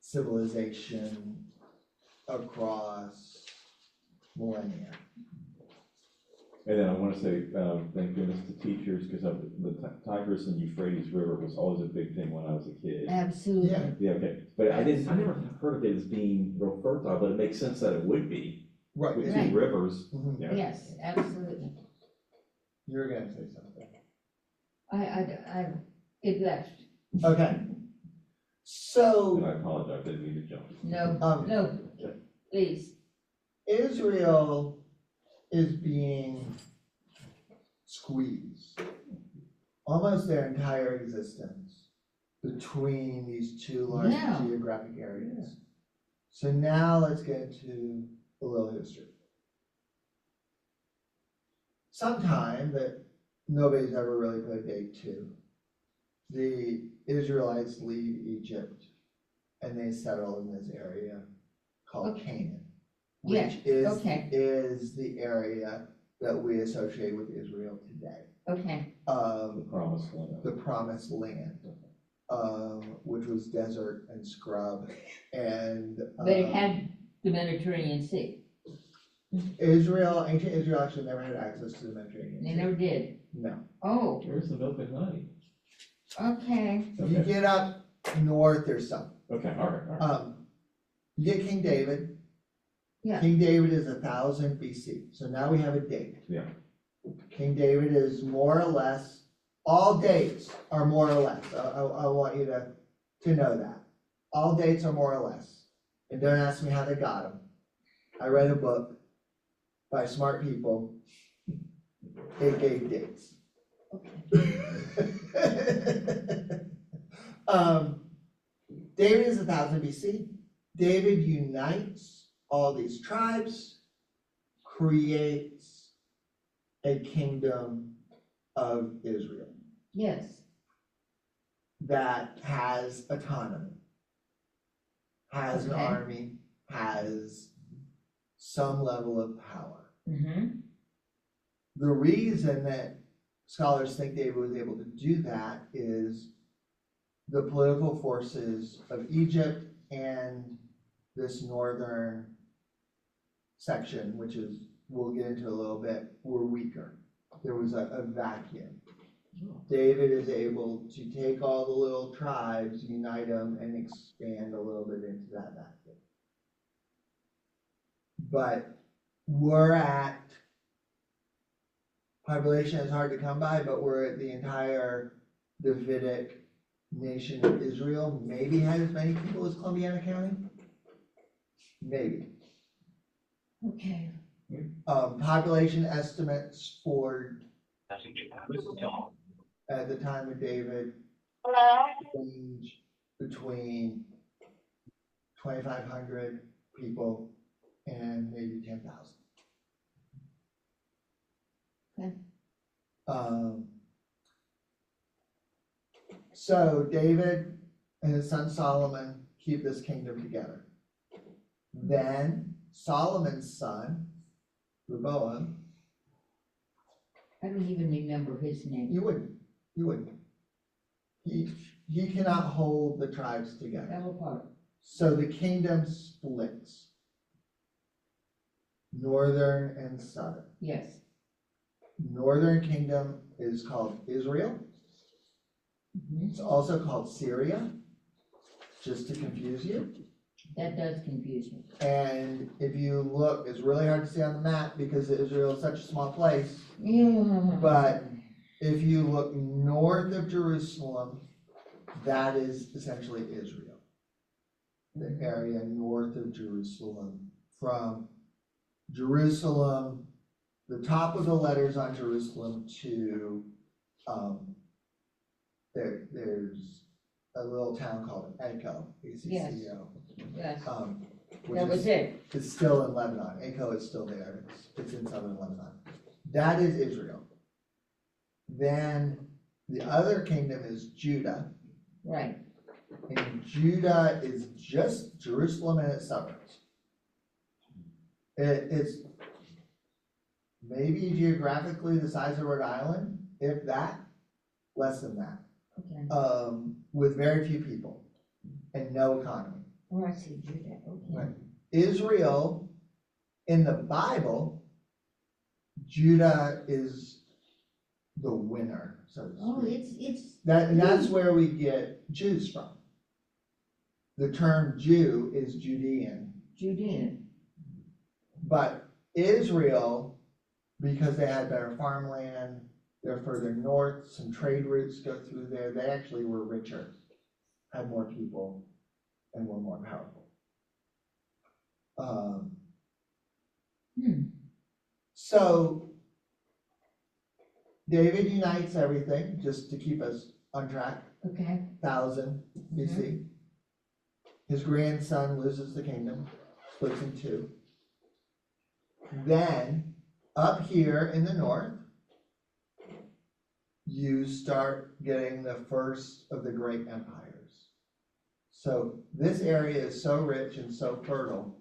civilization across millennia. And then I want to say, thank goodness to teachers, because the Tigris and Euphrates River was always a big thing when I was a kid. absolutely. Yeah. Yeah, okay, but I never heard of it as being real fertile, but it makes sense that it would be, Right. with Right. two rivers. Mhm. Yeah. Yes, absolutely. You're gonna say something. it left. Okay. So, And I apologize, I didn't mean to jump. No, Um, no, please. Israel is being squeezed almost their entire existence between these two large Yeah. geographic areas. So now let's get into a little history. Sometime that nobody's ever really put a date to, the Israelites leave Egypt and they settle in this area called Okay. Canaan, Yeah, which is, okay. is the area that we associate with Israel today. Okay, The promised land. The promised land, which was desert and scrub and. but it had the Mediterranean Sea. Israel, ancient Israel actually never had access to the Mediterranean They Sea. never did. No. Oh, Where's the milk and honey? okay. If you get up north, there's some. Okay, all right. You get King David. Yeah. King David is 1000 BC, so now we have a date. Yeah. King David is more or less, all dates are more or less. I want you to know that. All dates are more or less. And don't ask me how they got them. I read a book by smart people. It gave dates. David is 1000 BC. David unites all these tribes, creates a kingdom of Israel Yes, that has autonomy, has an Okay. army, has some level of power. mm-hmm, The reason that scholars think David was able to do that is the political forces of Egypt and this northern section, which is, we'll get into a little bit, were weaker. There was a vacuum. David is able to take all the little tribes, unite them, and expand a little bit into that vacuum. But we're at, population is hard to come by, but we're at the entire Davidic nation of Israel, maybe had as many people as Columbiana County? Maybe. okay. Population estimates for at the time of David range between 2,500 people and maybe 10,000. Okay. So David and his son Solomon keep this kingdom together. Then Solomon's son, Rehoboam, I don't even remember his name. you wouldn't. He cannot hold the tribes together. Fell apart. So the kingdom splits. Northern and southern. Yes, Northern kingdom is called Israel. mhm. It's also called Syria, just to confuse you. That does confuse me. And if you look, it's really hard to see on the map because Israel is such a small place. Yeah. But if you look north of Jerusalem, that is essentially Israel. The area north of Jerusalem, from Jerusalem, the top of the letters on Jerusalem to, there's a little town called Echo, A-C-C-O. Yes, Which that was is, it. it's still in Lebanon. Echo is still there. It's in southern Lebanon. That is Israel. Then the other kingdom is Judah. Right, And Judah is just Jerusalem and its suburbs. It's maybe geographically the size of Rhode Island, if that, less than that. okay. With very few people and no economy. Oh, I see Judah, okay. Right. Israel, in the Bible, Judah is the winner, so to Oh, speak. it's, And that's where we get Jews from. The term Jew is Judean, Judean, but Israel, because they had better farmland, They're further north, some trade routes go through there. They actually were richer, had more people, and were more powerful. So David unites everything, just to keep us on track, Okay, 1000 BC. His grandson loses the kingdom, splits in two. Then, up here in the north, you start getting the first of the great empires. So this area is so rich and so fertile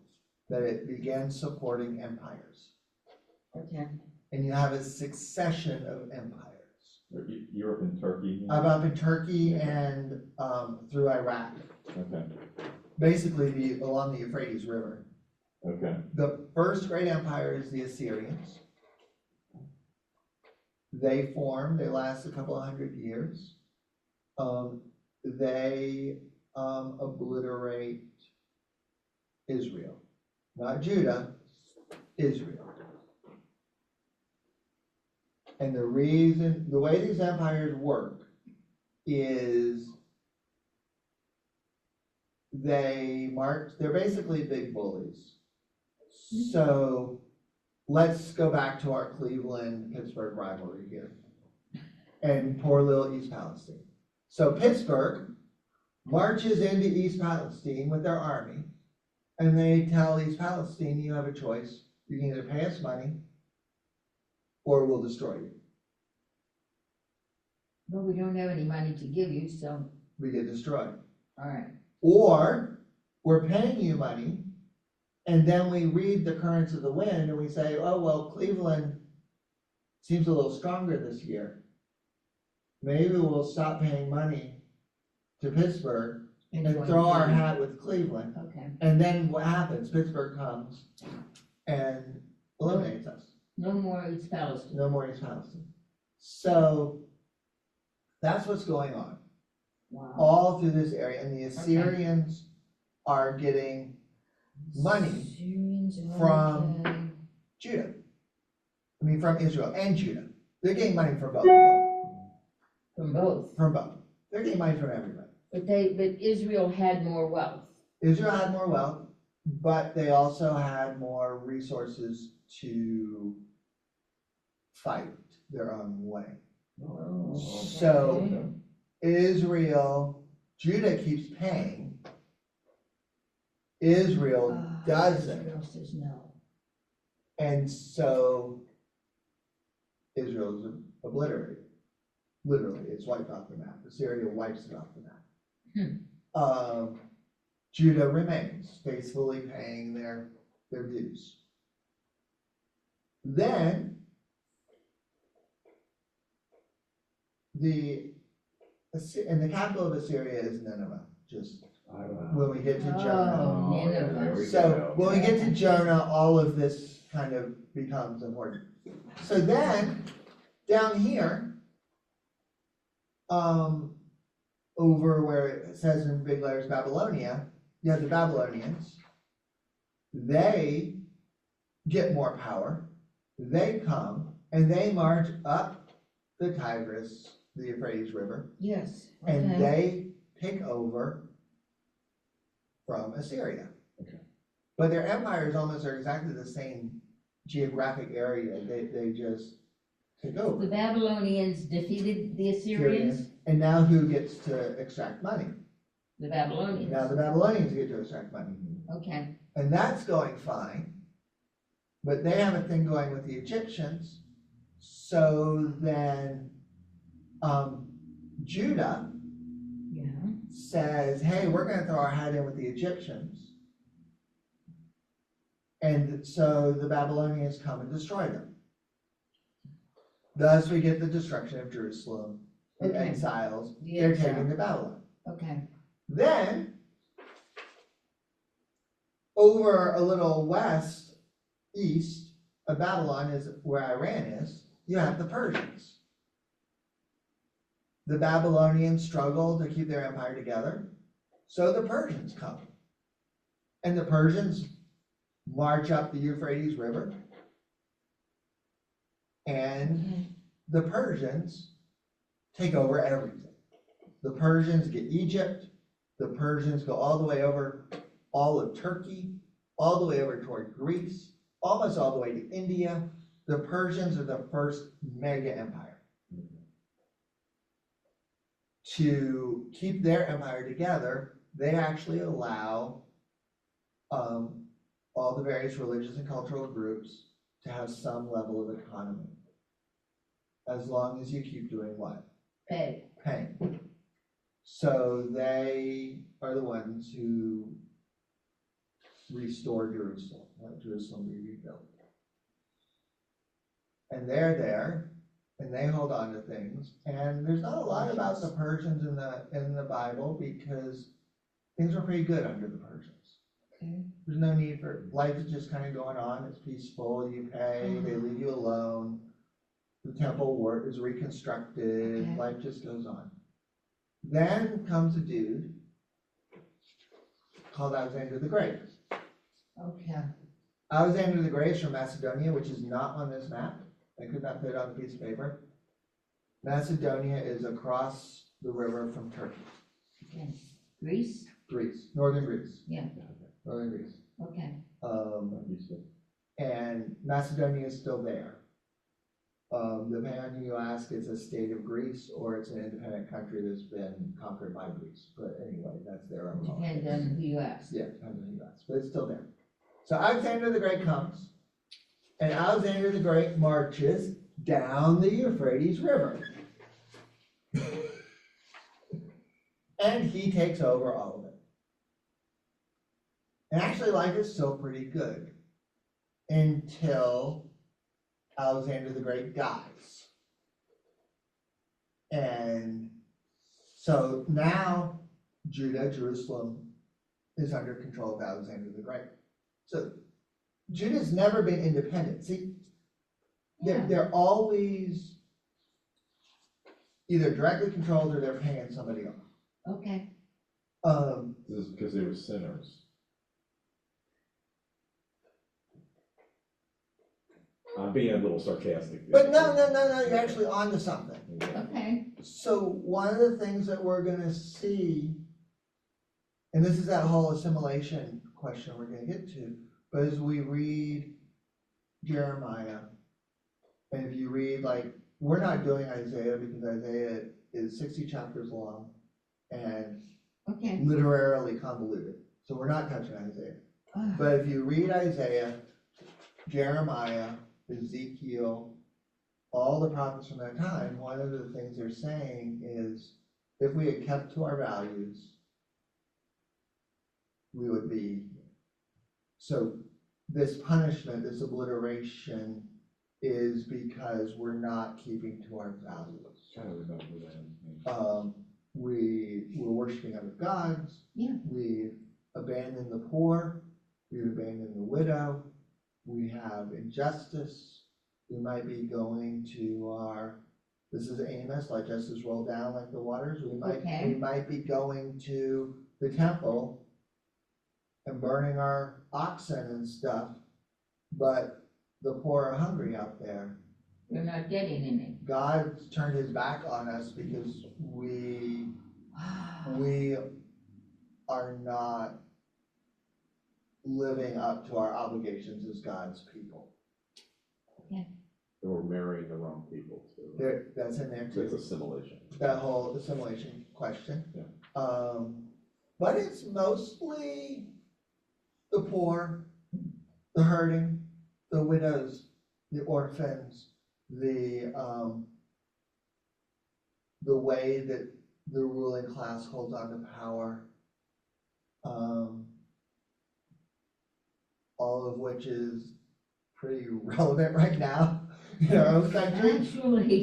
that it begins supporting empires. okay. And you have a succession of empires. Europe and Turkey? Up in Turkey and through Iraq, Okay, basically along the Euphrates River. okay, The first great empire is the Assyrians. They last a couple of hundred years. They obliterate Israel, not Judah, Israel. And the way these empires work is they're basically big bullies. So let's go back to our Cleveland-Pittsburgh rivalry here and poor little East Palestine. So Pittsburgh marches into East Palestine with their army, and they tell East Palestine, you have a choice. You can either pay us money or we'll destroy you. But we don't have any money to give you, so, We get destroyed. all right. Or we're paying you money, and then we read the currents of the wind and we say, oh, well, Cleveland seems a little stronger this year. Maybe we'll stop paying money to Pittsburgh and throw our hat with Cleveland. Okay, And then what happens? Pittsburgh comes and eliminates us. no more East Palestine. No more East Palestine. So that's what's going on Wow. all through this area. And the Assyrians are getting money Syrians, from- okay. Judah. I mean, from Israel and Judah. They're getting money from both of them. From both, From both. They're getting money from everybody. but Israel had more wealth. Israel had more wealth, but they also had more resources to fight their own way. Oh, So- okay. Judah keeps paying. Israel doesn't. Israel says no. And so Israel's obliterated. Literally, it's wiped off the map. Assyria wipes it off the map. Judah remains faithfully paying their dues. Then the capital of Assyria is Nineveh, just when we get to Jonah. Oh, Nineveh. There we So go. when we get to Jonah, all of this kind of becomes important. So then, down here, over where it says in big letters Babylonia, you have the Babylonians. They get more power. They come and they march up the Tigris, the Euphrates River, Yes, and okay. they take over from Assyria. Okay. But their empires almost are exactly the same geographic area. They just take The over. Babylonians defeated the Assyrians? And now who gets to extract money? The Babylonians. Now the Babylonians get to extract money. Okay, And that's going fine. But they have a thing going with the Egyptians. So then Judah yeah. says, hey, we're going to throw our hat in with the Egyptians. And so the Babylonians come and destroy them. Thus we get the destruction of Jerusalem, the Okay. exiles, The they're exile. taken to Babylon. Okay, Then, over a little east of Babylon is where Iran is, you have the Persians. The Babylonians struggle to keep their empire together, so the Persians come. And the Persians march up the Euphrates River and the Persians take over everything. The Persians get Egypt, the Persians go all the way over all of Turkey, all the way over toward Greece, almost all the way to India. The Persians are the first mega empire. To keep their empire together, they actually allow all the various religious and cultural groups to have some level of autonomy. As long as you keep doing what? Paying. So they are the ones who restore Jerusalem, let Jerusalem be rebuilt. And they're there, and they hold on to things. And there's not a lot about the Persians in the Bible because things were pretty good under the Persians. Okay. There's no need for, life is just kind of going on, it's peaceful, you pay, they leave you alone. The temple work is reconstructed, Okay. life just goes on. Then comes a dude called Alexander the Great. Okay. Alexander the Great is from Macedonia, which is not on this map. I could not fit it on a piece of paper. Macedonia is across the river from Turkey. Okay. Greece? Greece, northern Greece. Yeah. Northern Greece. Okay. And Macedonia is still there. Depending on who you ask, it's a state of Greece or it's an independent country that's been conquered by Greece. But anyway, that's their own Depends politics. on who you ask. Yeah, depends on who you ask, but it's still there. So Alexander the Great comes, and Alexander the Great marches down the Euphrates River. And he takes over all of it. And actually life is still pretty good until Alexander the Great dies. And so now Judah, Jerusalem, is under control of Alexander the Great. So Judah's never been independent. See, they're always either directly controlled or they're paying somebody off. Okay. This is because they were sinners. I'm being a little sarcastic. But no, you're actually onto something. Okay. So one of the things that we're gonna see, and this is that whole assimilation question we're gonna get to, but as we read Jeremiah, and if you read, like, we're not doing Isaiah because Isaiah is 60 chapters long and Okay. literarily convoluted. So we're not touching Isaiah. Ah, But if you read Isaiah, Jeremiah, Ezekiel, all the prophets from that time, one of the things they're saying is, if we had kept to our values, we would be. So this punishment, this obliteration, is because we're not keeping to our values. Kind of remember that. We're worshiping other gods. Yeah. We've abandoned the poor. We've abandoned the widow. We have injustice. We might be going to this is Amos, let justice roll down like the waters. We might be going to the temple and burning our oxen and stuff, but the poor are hungry out there. You're not getting any. God's turned his back on us because we are not living up to our obligations as God's people. They were marrying the wrong people too. That's in there That's too, assimilation. that whole assimilation question. Yeah. But it's mostly the poor, the hurting, the widows, the orphans, the way that the ruling class holds on to power, all of which is pretty relevant right now in our own country. Actually.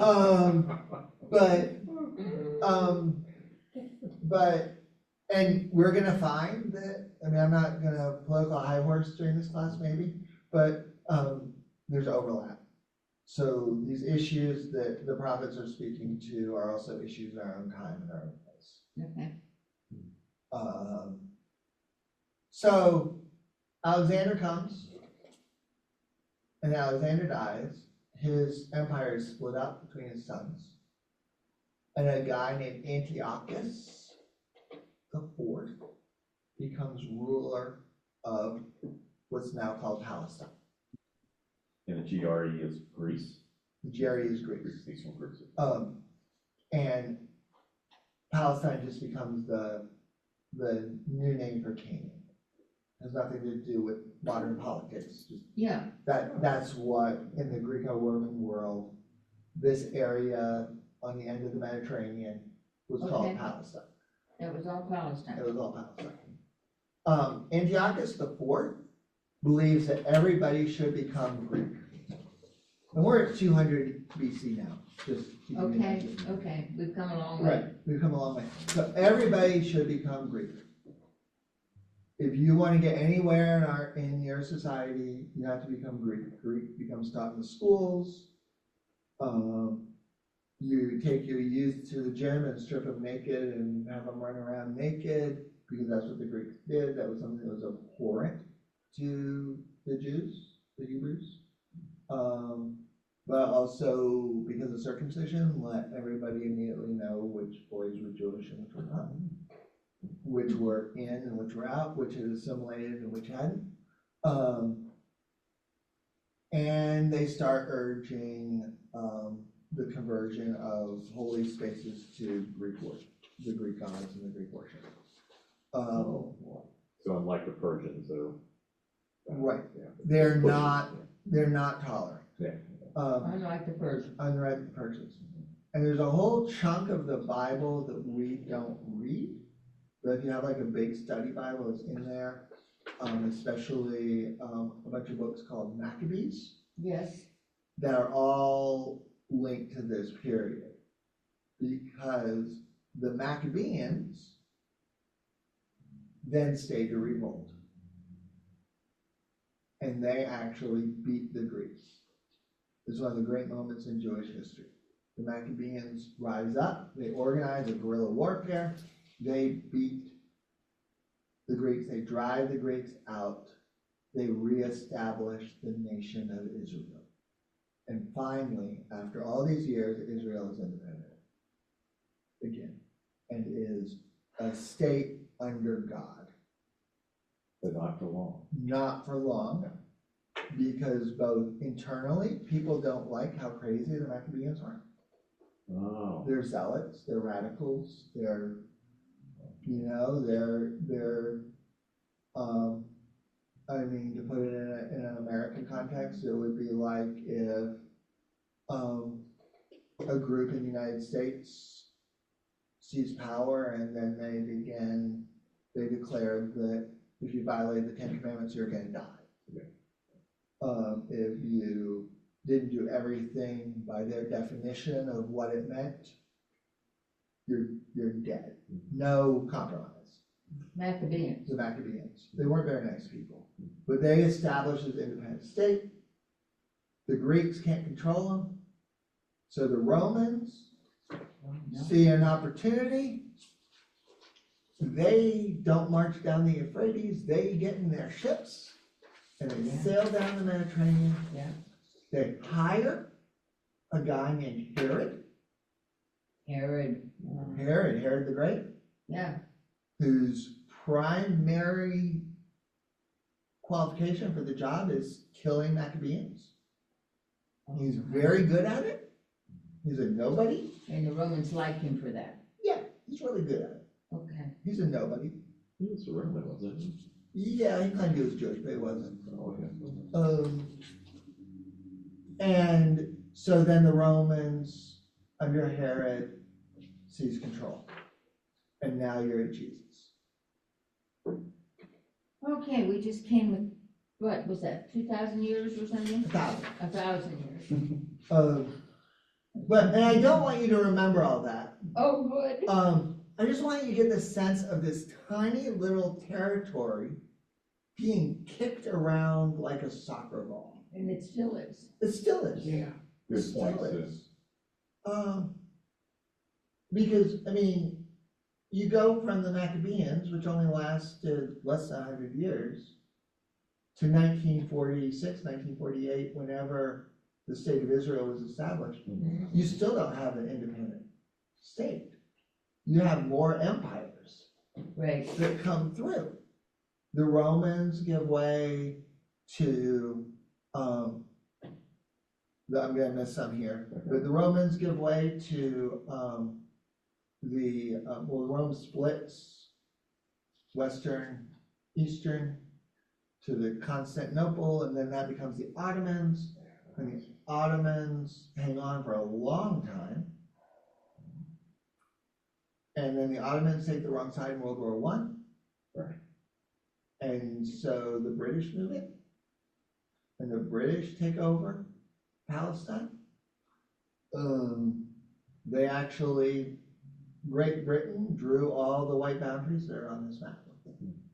But, and we're gonna find that, I mean, I'm not gonna political high horse during this class maybe, but, there's overlap. So these issues that the prophets are speaking to are also issues in our own time and our own place. Okay. So Alexander comes, and Alexander dies. his empire is split up between his sons. And a guy named Antiochus the Fourth becomes ruler of what's now called Palestine. And the GRE is Greece. Jerry is Greece. He's from Greece. And Palestine just becomes the new name for Canaan. Has nothing to do with modern politics, just Yeah, that's what, in the Greco-Roman world, this area on the end of the Mediterranean was called Okay. Palestine. that was all Palestine. It was all Palestine. Antiochus the Fourth believes that everybody should become Greek. And we're at 200 BC now, just keep in mind. Okay, we've come a long way. Right, we've come a long way. So everybody should become Greek. If you want to get anywhere in your society, you have to become Greek. Greek becomes taught in the schools. You take your youth to the gym and strip them naked and have them run around naked, because that's what the Greeks did. That was something that was abhorrent to the Jews, the Hebrews. But also, because of circumcision, let everybody immediately know which boys were Jewish and which were not, which were in and which were out, which had assimilated and which hadn't. And they start urging the conversion of holy spaces to Greek worship, the Greek gods and the Greek worship. So unlike the Persians, they're. Right. Yeah. They're Pushing. not tolerant. Yeah. Unlike the Persians. Unread the Persians. And there's a whole chunk of the Bible that we don't read, but if you have like a big study Bible, it's in there, especially a bunch of books called Maccabees Yes, that are all linked to this period, because the Maccabeans then staged a revolt. And they actually beat the Greeks. It's one of the great moments in Jewish history. The Maccabeans rise up, they organize a guerrilla warfare, they beat the Greeks, they drive the Greeks out, they reestablish the nation of Israel. And finally, after all these years, Israel is independent again, and is a state under God. But not for long. Not for long, because both internally, people don't like how crazy the Maccabeans are. Oh. They're zealots, they're radicals, they're, I mean, to put it in an American context, it would be like if a group in the United States seized power and then they declared that if you violate the Ten Commandments, you're gonna die. Yeah. If you didn't do everything by their definition of what it meant, you're dead. No compromise. Maccabees. The Maccabeans, they weren't very nice people, but they established an independent state. The Greeks can't control them, so the Romans see an opportunity. They don't march down the Euphrates, they get in their ships and they sail down the Mediterranean. Yeah. They hire a guy named Herod Herod. Herod the Great, Yeah, whose primary qualification for the job is killing Maccabees. He's very good at it. He's a nobody. and the Romans liked him for that. Yeah, he's really good at it. Okay. He's a nobody. He was a Roman, wasn't he? Yeah, he claimed he was Jewish, but he wasn't. Oh, okay. And so then the Romans, under Herod, seize control. And now you're at Jesus. Okay, we just came with, what was that, 2,000 years or something? 1,000. 1,000 years. And I don't want you to remember all that. Oh, good. I just want you to get the sense of this tiny little territory being kicked around like a soccer ball. And it still is. It still is. Yeah. It Good still point, Sue. is. Because, I mean, you go from the Maccabees, which only lasted less than 100 years, to 1946, 1948, whenever the state of Israel was established, you still don't have an independent state. You have more empires Right, that come through. The Romans give way to, I'm gonna miss some here, but the Romans give way to, Rome splits Western, Eastern to the Constantinople, and then that becomes the Ottomans, and the Ottomans hang on for a long time. And then the Ottomans take the wrong side in World War One. Right. And so the British move in, and the British take over Palestine. They actually, Great Britain drew all the white boundaries that are on this map.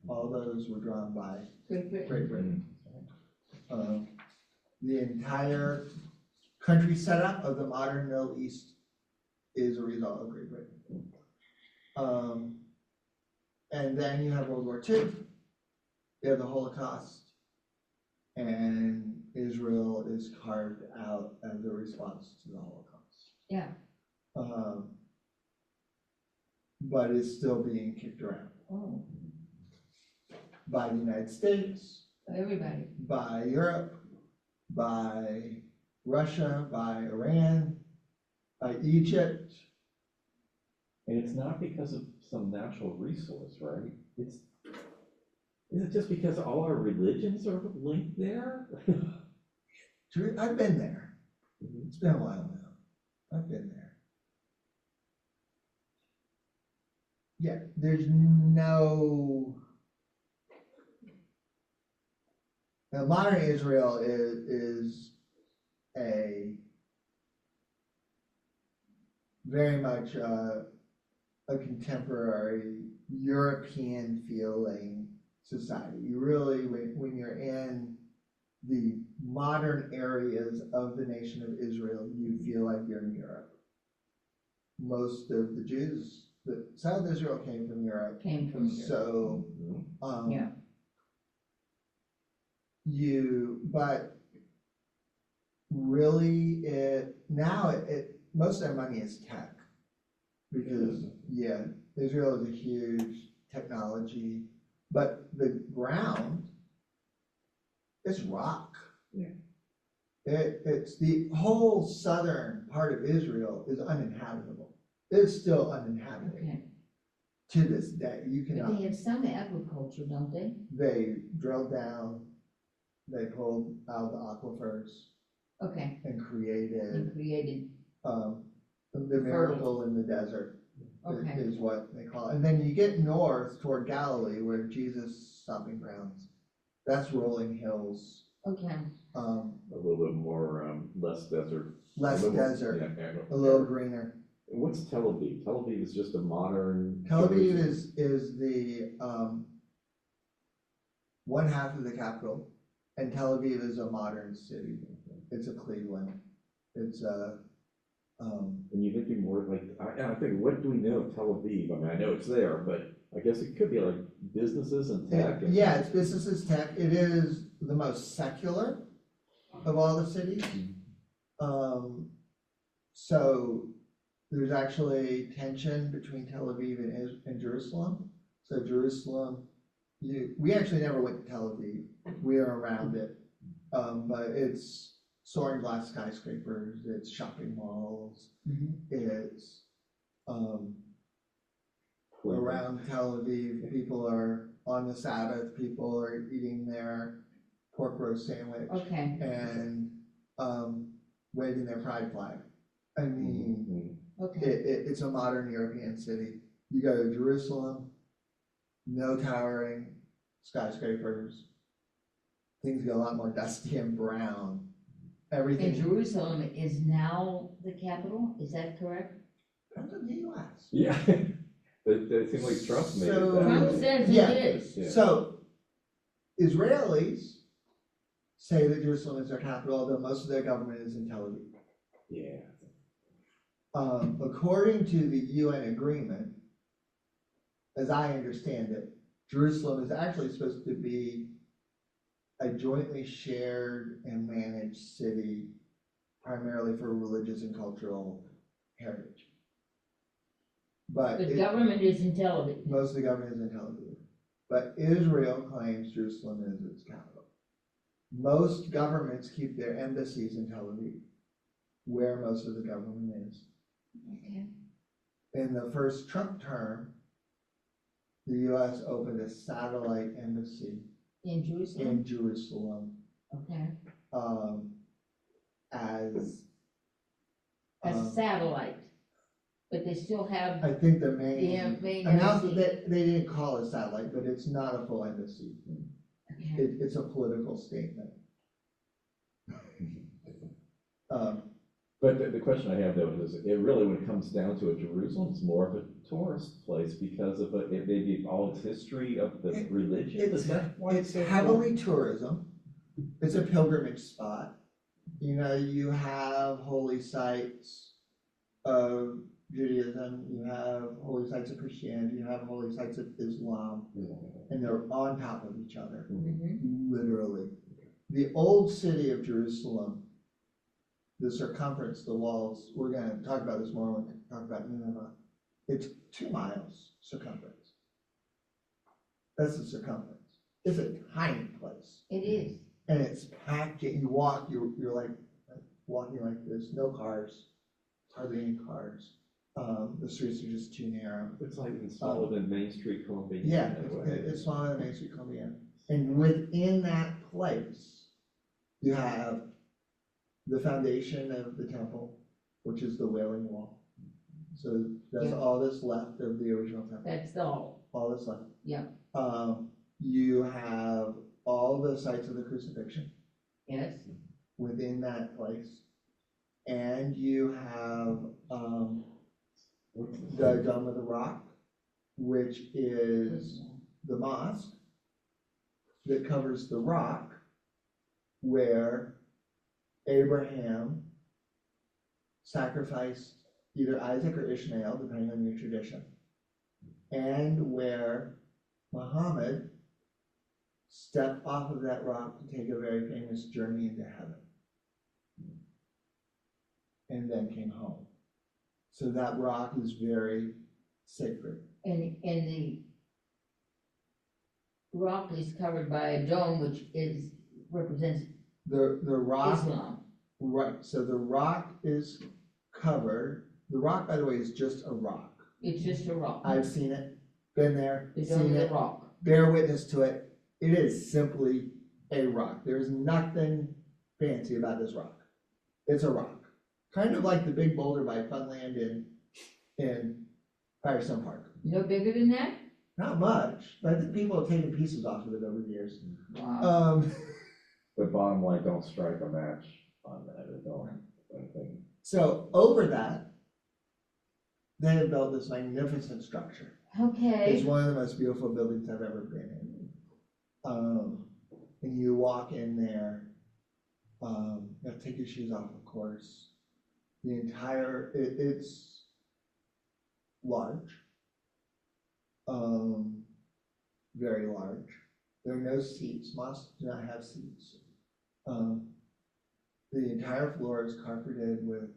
All those were drawn by Great Britain. Great Britain. The entire country setup of the modern Middle East is a result of Great Britain. And then you have World War II, you have the Holocaust, and Israel is carved out as a response to the Holocaust. Yeah. But it's still being kicked around Oh, by the United States, everybody. by Europe, by Russia, by Iran, by Egypt. And it's not because of some natural resource, right? Is it just because all our religions are linked there? I've been there. It's been a while now. I've been there. Yeah, there's no. Now, modern Israel is a very much a contemporary European feeling society. You really, when you're in the modern areas of the nation of Israel, you feel like you're in Europe. Most of the Jews that South Israel came from Europe. Came from here. So, Yeah. But really most of their money is tech. Because, yeah, Israel is a huge technology, but the ground is rock. Yeah. It's the whole southern part of Israel is uninhabitable. It's still uninhabited Okay. to this day. You But cannot. they have some agriculture, don't they? They drilled down, they pulled out the aquifers Okay. and They created created, the miracle in the desert okay. is what they call it. And then you get north toward Galilee where Jesus' stopping grounds. That's rolling hills, Okay. A little bit more, less desert. less A little more- desert, yeah, a little greener. And what's Tel Aviv? Tel Aviv is just a modern. Tel Aviv Jerusalem. is the one half of the capital, and Tel Aviv is a modern city. It's a Cleveland. It's a And you think more like, I think, what do we know of Tel Aviv? I mean, I know it's there, but I guess it could be like businesses and tech. and- yeah, it's businesses, tech. It is the most secular of all the cities. So there's actually tension between Tel Aviv and Jerusalem. So Jerusalem, we actually never went to Tel Aviv. We are around it. But it's soaring glass skyscrapers, it's shopping malls, it's around Tel Aviv, people are on the Sabbath, people are eating their pork roast sandwich Okay. and waving their pride flag. I mean, Okay. it's a modern European city. You go to Jerusalem, no towering skyscrapers. Things get a lot more dusty and brown. And Everything Jerusalem is now the capital, is that correct? comes from the US. Yeah, it seems like Trump made it So- that Trump way. says Yeah. it is. Yeah. So Israelis say that Jerusalem is their capital, although most of their government is in Tel Aviv. Yeah. According to the UN agreement, as I understand it, Jerusalem is actually supposed to be a jointly shared and managed city primarily for religious and cultural heritage. But The government is in Tel Aviv. most of the government is in Tel Aviv. But Israel claims Jerusalem is its capital. Most governments keep their embassies in Tel Aviv, where most of the government is. Okay. In the first Trump term, the US opened a satellite embassy In Jerusalem? in Jerusalem, Okay. as As a um, satellite, but they still have I think the the main, main announced embassy. that they didn't call it a satellite, but it's not a full embassy. Okay. It's a political statement. But the question I have though is, it really, when it comes down to it, Jerusalem's more of a tourist place because of it, maybe all its history of the religion, is that why It's so heavily tourism. It's a pilgrimage spot. You know, you have holy sites of Judaism, you have holy sites of Christianity, you have holy sites of Islam, and they're on top of each other, Mhm. literally. The old city of Jerusalem, the circumference, the walls, we're gonna talk about this more when we talk about Nineveh. It's 2 miles circumference. That's the circumference. It's a tiny place. It is. And it's packed, you walk, you're like walking like this, no cars, hardly any cars. The streets are just too narrow. It's like it's smaller than Main Street, Columbia. Yeah, in a way. it's smaller than Main Street, Columbia. And within that place, you have the foundation of the temple, which is the Wailing Wall. So that's Yeah. all that's left of the original temple, That's all. all that's left. Yeah. You have all the sites of the crucifixion Yes. within that place. And you have the Dome of the Rock, which is the mosque that covers the rock where Abraham sacrificed either Isaac or Ishmael, depending on your tradition, and where Muhammad stepped off of that rock to take a very famous journey into heaven, and then came home. So that rock is very sacred. And the rock is covered by a dome, which represents The rock, Islam. right, so the rock is covered. The rock, by the way, is just a rock. It's just a rock. I've seen it, been there, The dome seen of the it, rock. bear witness to it. It is simply a rock. There's nothing fancy about this rock. It's a rock. Kind of like the big boulder by Funland in Firestone Park. No bigger than that? Not much, but I think people have taken pieces off of it over the years. Wow. But bottom line, don't strike a match on that, or don't, anything. So over that, they have built this magnificent structure. It's Okay. one of the most beautiful buildings I've ever been in. And you walk in there, you have to take your shoes off, of course. The entire, it's large. Very large. There are no seats, mosques do not have seats. The entire floor is carpeted with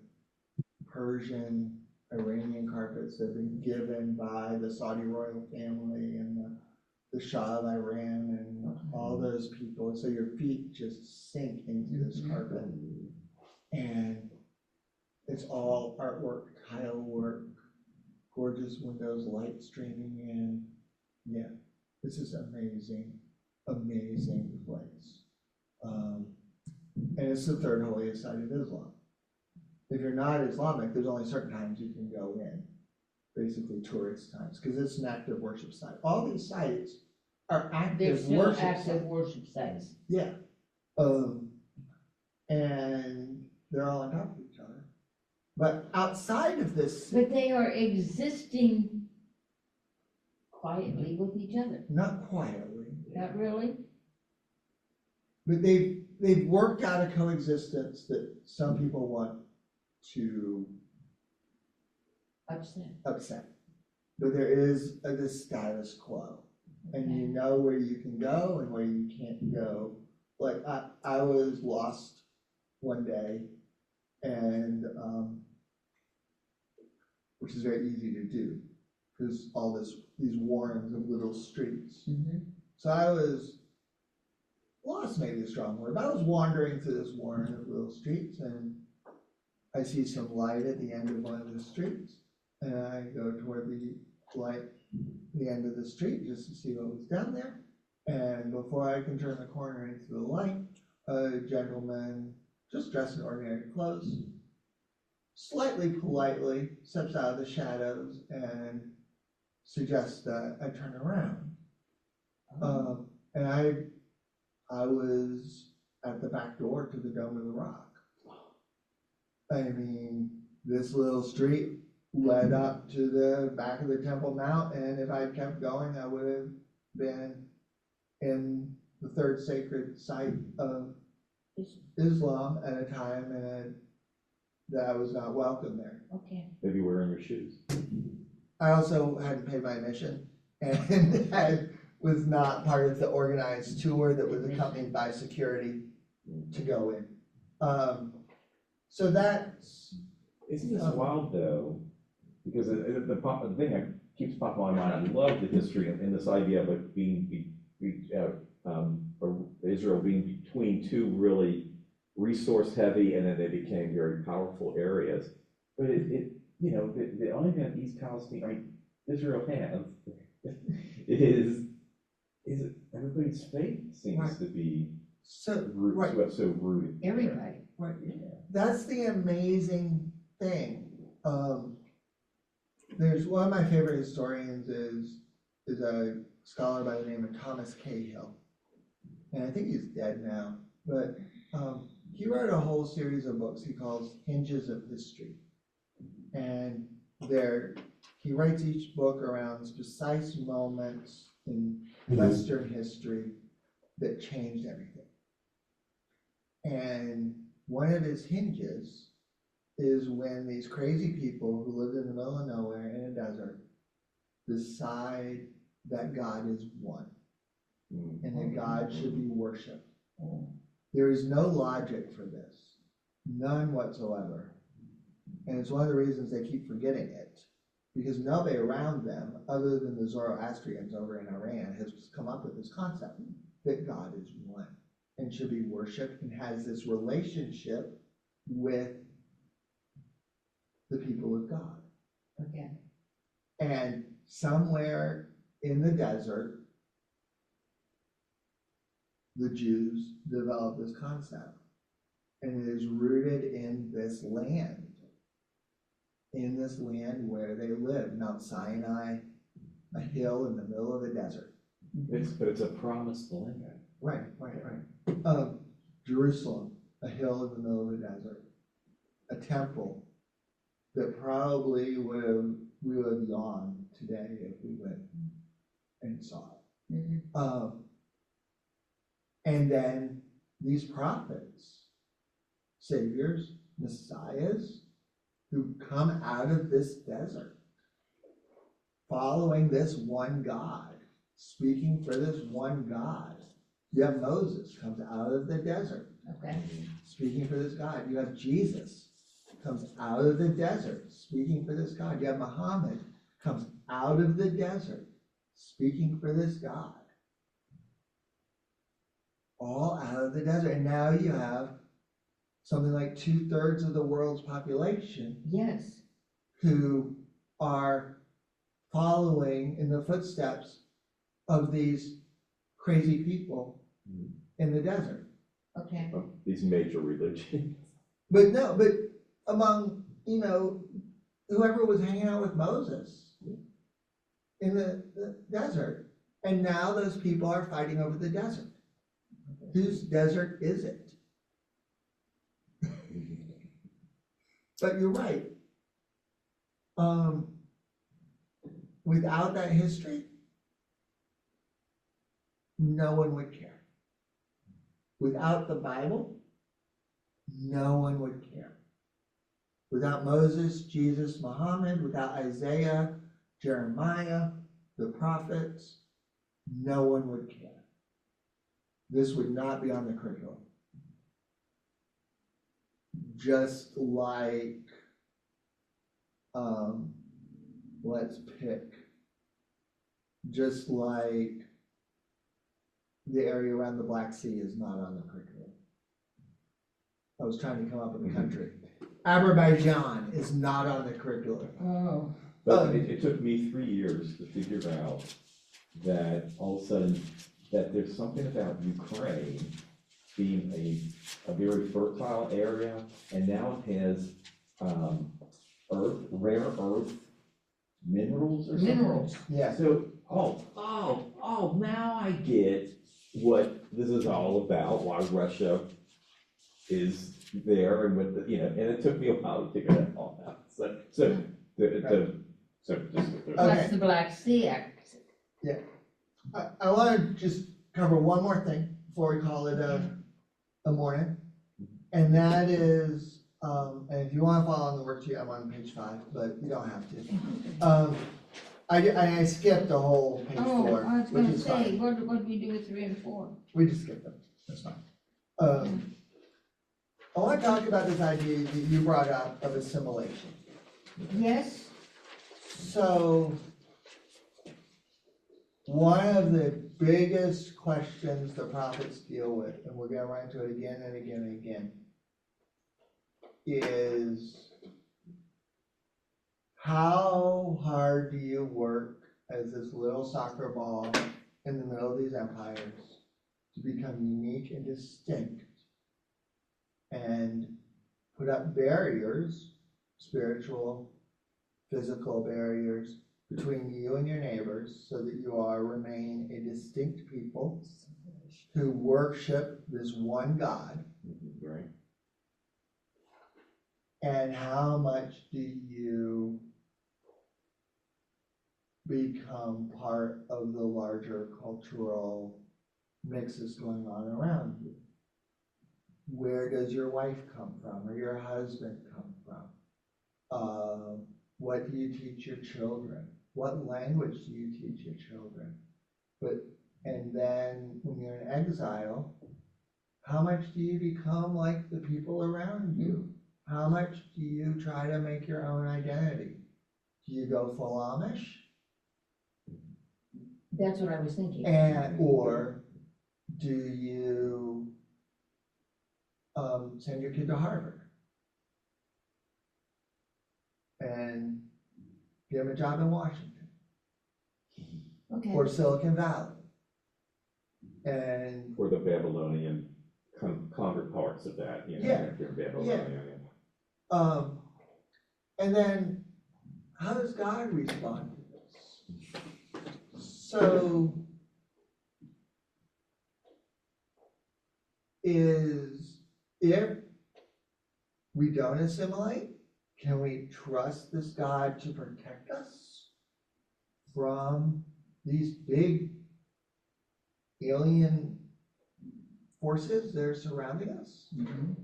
Persian, Iranian carpets that have been given by the Saudi royal family and the Shah of Iran and all those people. So your feet just sink into this carpet. And it's all artwork, tile work, gorgeous windows, light streaming in. Yeah, this is amazing, amazing place. And it's the third holiest site of Islam. If you're not Islamic, there's only certain times you can go in, basically tourist times, because it's an active worship site. All these sites are They're active still worship active sites. worship sites. Yeah. And they're all on top of each other. But outside of this, But they are existing quietly with each other. not quietly, Not really? but they've worked out a coexistence that some people want to upset. But there is this status quo, and you know where you can go and where you can't go. Like I was lost one day and, which is very easy to do, because these warrens of little streets. So I was lost, maybe a strong word, but I was wandering through this warren of little streets, and I see some light at the end of one of the streets, and I go toward the light, the end of the street, just to see what was down there. And before I can turn the corner into the light, a gentleman, just dressed in ordinary clothes, slightly politely steps out of the shadows and suggests that I turn around. And I was at the back door to the Dome of the Rock. I mean, this little street led up to the back of the Temple Mount, and if I'd kept going, I would have been in the third sacred site of Islam at a time that I was not welcome there. Okay. Maybe wearing your shoes. I also had to pay my admission, and I was not part of the organized tour that was accompanied by security to go in. So that's... Isn't this wild though? Because the thing that keeps popping in my mind, I love the history and this idea of it being Israel being between two really resource heavy, and then they became very powerful areas. But the only thing that East Palestine, Israel has is everybody's faith seems to be so rooted. Everybody. Right. That's the amazing thing. There's one of my favorite historians is a scholar by the name of Thomas Cahill, and I think he's dead now. But he wrote a whole series of books he calls Hinges of History, and he writes each book around precise moments in Western history that changed everything. And one of his hinges is when these crazy people who lived in the middle of nowhere in a desert decide that God is one and that God should be worshipped. There is no logic for this, none whatsoever. And it's one of the reasons they keep forgetting it, because nobody around them, other than the Zoroastrians over in Iran, has come up with this concept that God is one and should be worshipped and has this relationship with the people of God. Okay. And somewhere in the desert, the Jews developed this concept, and it is rooted in this land where they live, Mount Sinai, a hill in the middle of the desert. But it's a promised land. Right. Jerusalem, a hill in the middle of the desert, a temple that probably we would have yawned today if we went and saw it. And then these prophets, saviors, messiahs, who come out of this desert, following this one God, speaking for this one God. You have Moses, comes out of the desert, speaking for this God. You have Jesus, comes out of the desert, speaking for this God. You have Muhammad, comes out of the desert, speaking for this God. All out of the desert. And now you have something like 2/3 of the world's population Yes. who are following in the footsteps of these crazy people in the desert. Okay. Of these major religions. But among, whoever was hanging out with Moses in the desert. And now those people are fighting over the desert. Whose desert is it? But you're right. Without that history, no one would care. Without the Bible, no one would care. Without Moses, Jesus, Muhammad, without Isaiah, Jeremiah, the prophets, no one would care. This would not be on the curriculum. just like, let's pick, just like the area around the Black Sea is not on the curriculum. I was trying to come up with a country. Azerbaijan is not on the curriculum. Oh, But it took me 3 years to figure out that all of a sudden, that there's something about Ukraine being a very fertile area, and now it has, rare earth minerals or something. minerals. Yeah, So, now I get what this is all about, why Russia is there and what the, and it took me a while to figure that all out. So just. Plus the Black Sea Act. I want to just cover one more thing before we call it a morning. And that is, and if you want to follow on the worksheet, I'm on page 5, but you don't have to. I skipped the whole page 4, Oh, I was which gonna is say, fine. what do we do with 3 and 4? We just skipped them, that's fine. I want to talk about this idea that you brought up of assimilation. Yes? So, one of the biggest questions the prophets deal with, and we're gonna run into it again and again and again, is how hard do you work as this little soccer ball in the middle of these empires to become unique and distinct and put up barriers, spiritual, physical barriers, between you and your neighbors, so that you remain a distinct people who worship this one God. Right. And how much do you become part of the larger cultural mixes going on around you? Where does your wife come from, or your husband come from? What do you teach your children? What language do you teach your children? And then when you're in exile, how much do you become like the people around you? How much do you try to make your own identity? Do you go full Amish? That's what I was thinking. Or do you send your kid to Harvard and give him a job in Washington Okay. or Silicon Valley? And For the Babylonian counterparts of that, Yeah. if you're Babylonian. and then how does God respond to this? So if we don't assimilate, can we trust this God to protect us from these big alien forces that are surrounding us? Mhm.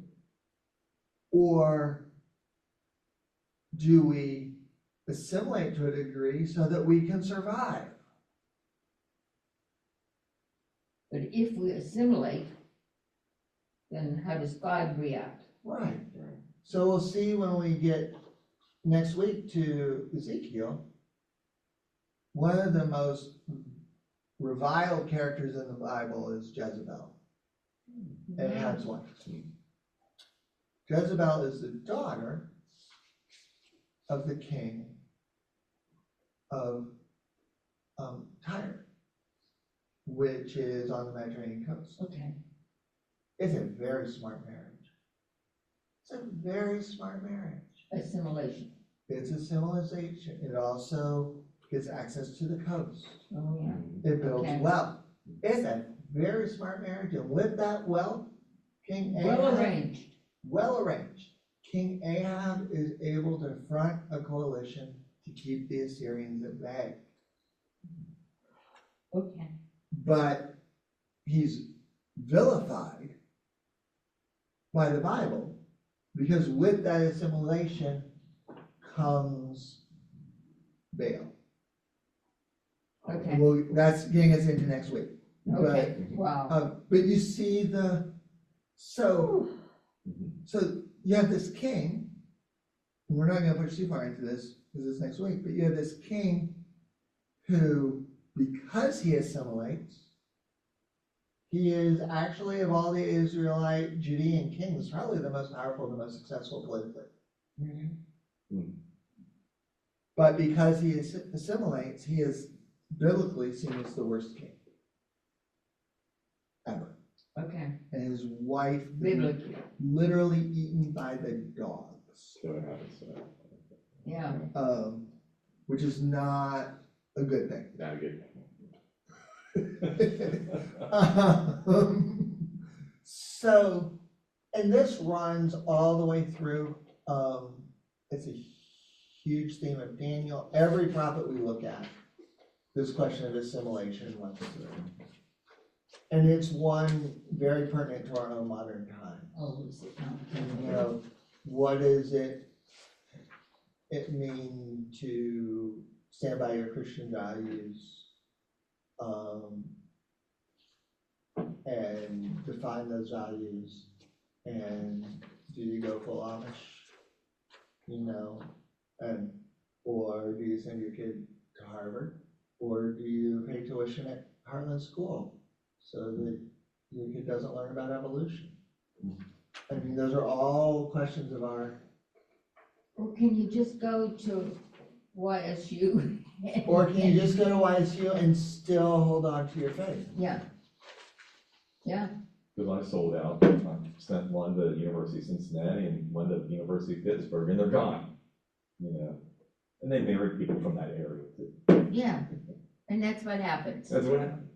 Or do we assimilate to a degree so that we can survive? But if we assimilate, then how does God react? Right. So we'll see when we get next week to Ezekiel. One of the most reviled characters in the Bible is Jezebel, and Ahab's wife. Jezebel is the daughter of the king of Tyre, which is on the Mediterranean coast. Okay. It's a very smart marriage. It's a very smart marriage. Assimilation. It's a civilization. It also gets access to the coast. Oh, yeah. It builds Okay. wealth. It's a very smart marriage, and with that wealth, King Ahab, Well arranged. well arranged, King Ahab is able to front a coalition to keep the Assyrians at bay. Okay. But he's vilified by the Bible, because with that assimilation comes Baal. Okay. Well, that's getting us into next week. Okay. Wow. But you see so So you have this king, and we're not gonna push too far into this, because it's next week, but you have this king who, because he assimilates, he is actually, of all the Israelite Judean kings, probably the most powerful, the most successful politically. But because he assimilates, he is biblically seen as the worst king ever. Okay, And his wife biblically, literally eaten by the dogs, So it happens, so. yeah. which is not a good thing. Not a good. So, and this runs all the way through, it's a huge theme of Daniel. Every prophet we look at, this question of assimilation runs through. And it's one very pertinent to our own modern time. Oh, is it not? You know, what does it mean to stand by your Christian values, and define those values, and do you go full Amish, you know, and, or do you send your kid to Harvard, or do you pay tuition at Heartland School so that your kid doesn't learn about evolution? I mean, those are all questions of our, Or can you just go to YSU? or can you just go to YSU and still hold on to your faith? Yeah. Yeah, Because I sold out, I sent one to the University of Cincinnati and one to the University of Pittsburgh, and they're gone, you know? And they married people from that area too. yeah, and that's what happens. That's what happened.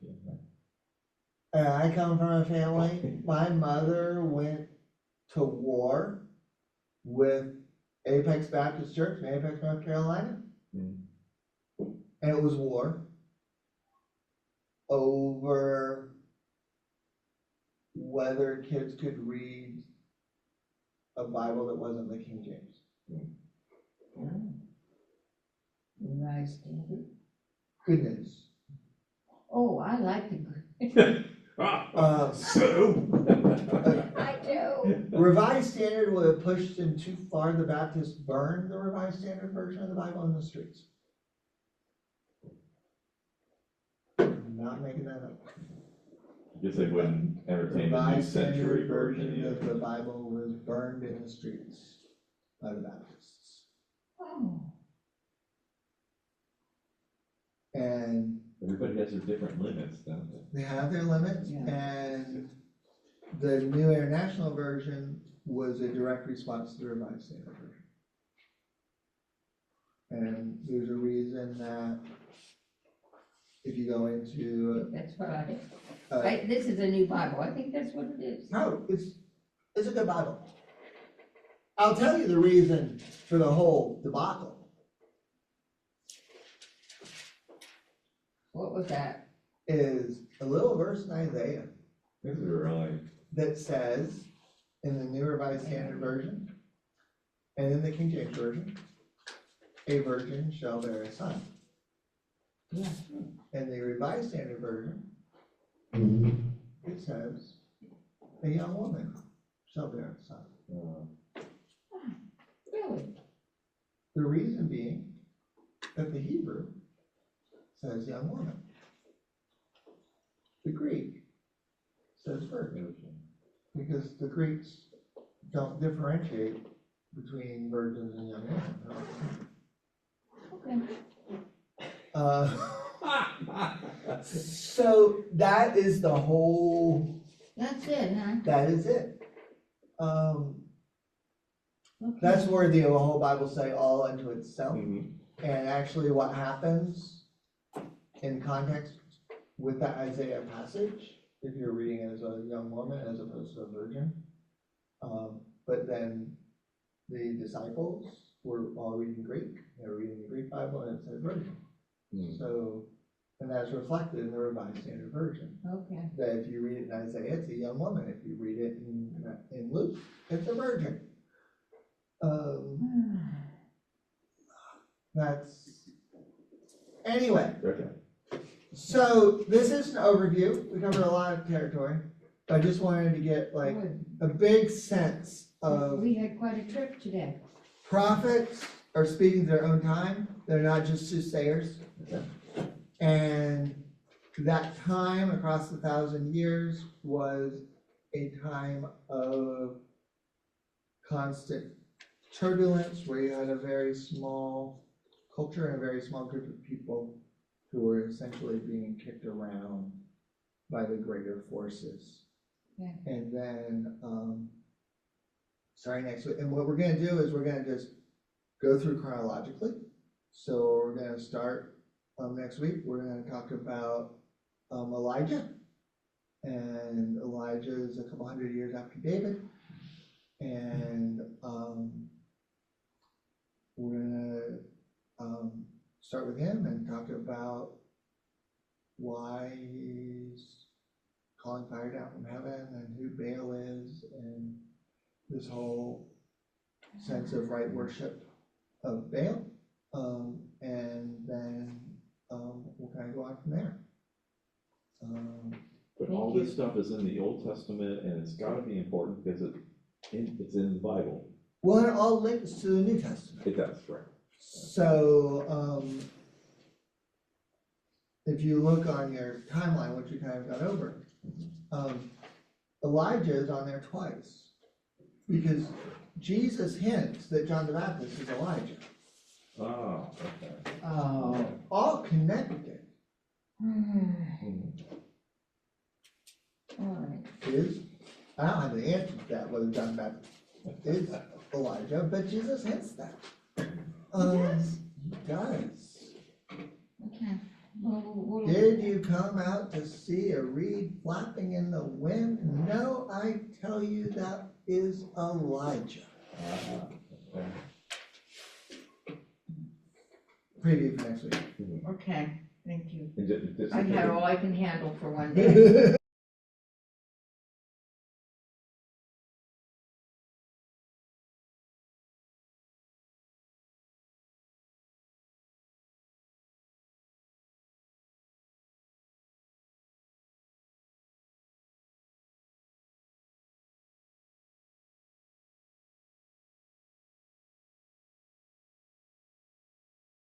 And I come from a family, my mother went to war with Apex Baptist Church in Apex, North Carolina. Mm. And it was war over whether kids could read a Bible that wasn't the King James. Oh. Revised Standard. Good news. Oh, I like the good. So. I do. Revised Standard would have pushed them too far. The Baptists burned the Revised Standard version of the Bible in the streets. I'm not making that up. I guess they wouldn't entertain the new Revised century Standard version version of either. the Bible was burned in the streets by the Baptists. Oh. And Everybody has their different limits, don't they? they have their limits, Yeah. and the New International Version was a direct response to the Revised Standard Version. And there's a reason that if you go into, That's what I, uh, this is a new Bible, I think that's what it is. no, it's a good Bible. I'll tell you the reason for the whole debacle. What was that? Is a little verse in Isaiah This is really. that says, in the New Revised Standard Version, and in the King James Version, a virgin shall bear a son. Yeah. In the Revised Standard Version, it says, a young woman shall bear a son. Really? The reason being that the Hebrew says young woman. The Greek says virgin, because the Greeks don't differentiate between virgins and young women. Okay. So that is the whole, That's it, huh? that is it. Okay. That's where the whole Bible say all unto itself. Mhm. And actually what happens in context with that Isaiah passage, if you're reading it as a young woman as opposed to a virgin, but then the disciples were all reading Greek, they were reading the Greek Bible and it said virgin. Mm. So, and that's reflected in the Revised Standard Version, Okay. that if you read it in Isaiah, it's a young woman, if you read it in Luke, it's a virgin. That's, anyway, Okay. so this is an overview. We covered a lot of territory. I just wanted to get like a big sense of We had quite a trip today. prophets are speaking their own time, they're not just soothsayers. And that time across 1,000 years was a time of constant turbulence, where you had a very small culture and a very small group of people who were essentially being kicked around by the greater forces. Yeah. And then, starting next week, and what we're gonna do is we're gonna just go through chronologically. So we're gonna start, next week, we're gonna talk about, Elijah. And Elijah is a couple hundred years after David. And, we're gonna, start with him and talk about why he's calling fire down from heaven and who Baal is and this whole sense of right worship of Baal. And then, we'll kind of go on from there. But all this stuff is in the Old Testament, and it's gotta be important because it's in the Bible. Well, it all links to the New Testament. It does, right? So, if you look on your timeline, which you kind of got over, Elijah is on there twice. Because Jesus hints that John the Baptist is Elijah. Oh, okay. Oh. All connected. All right. I don't have the answer to that, whether John the Baptist is Elijah, but Jesus hints that. He does. Okay. Well, Did you come out to see a reed flapping in the wind? No, I tell you, that is Elijah. Okay. Preview for next week. Okay, thank you. And just I to had take all I can handle for one day.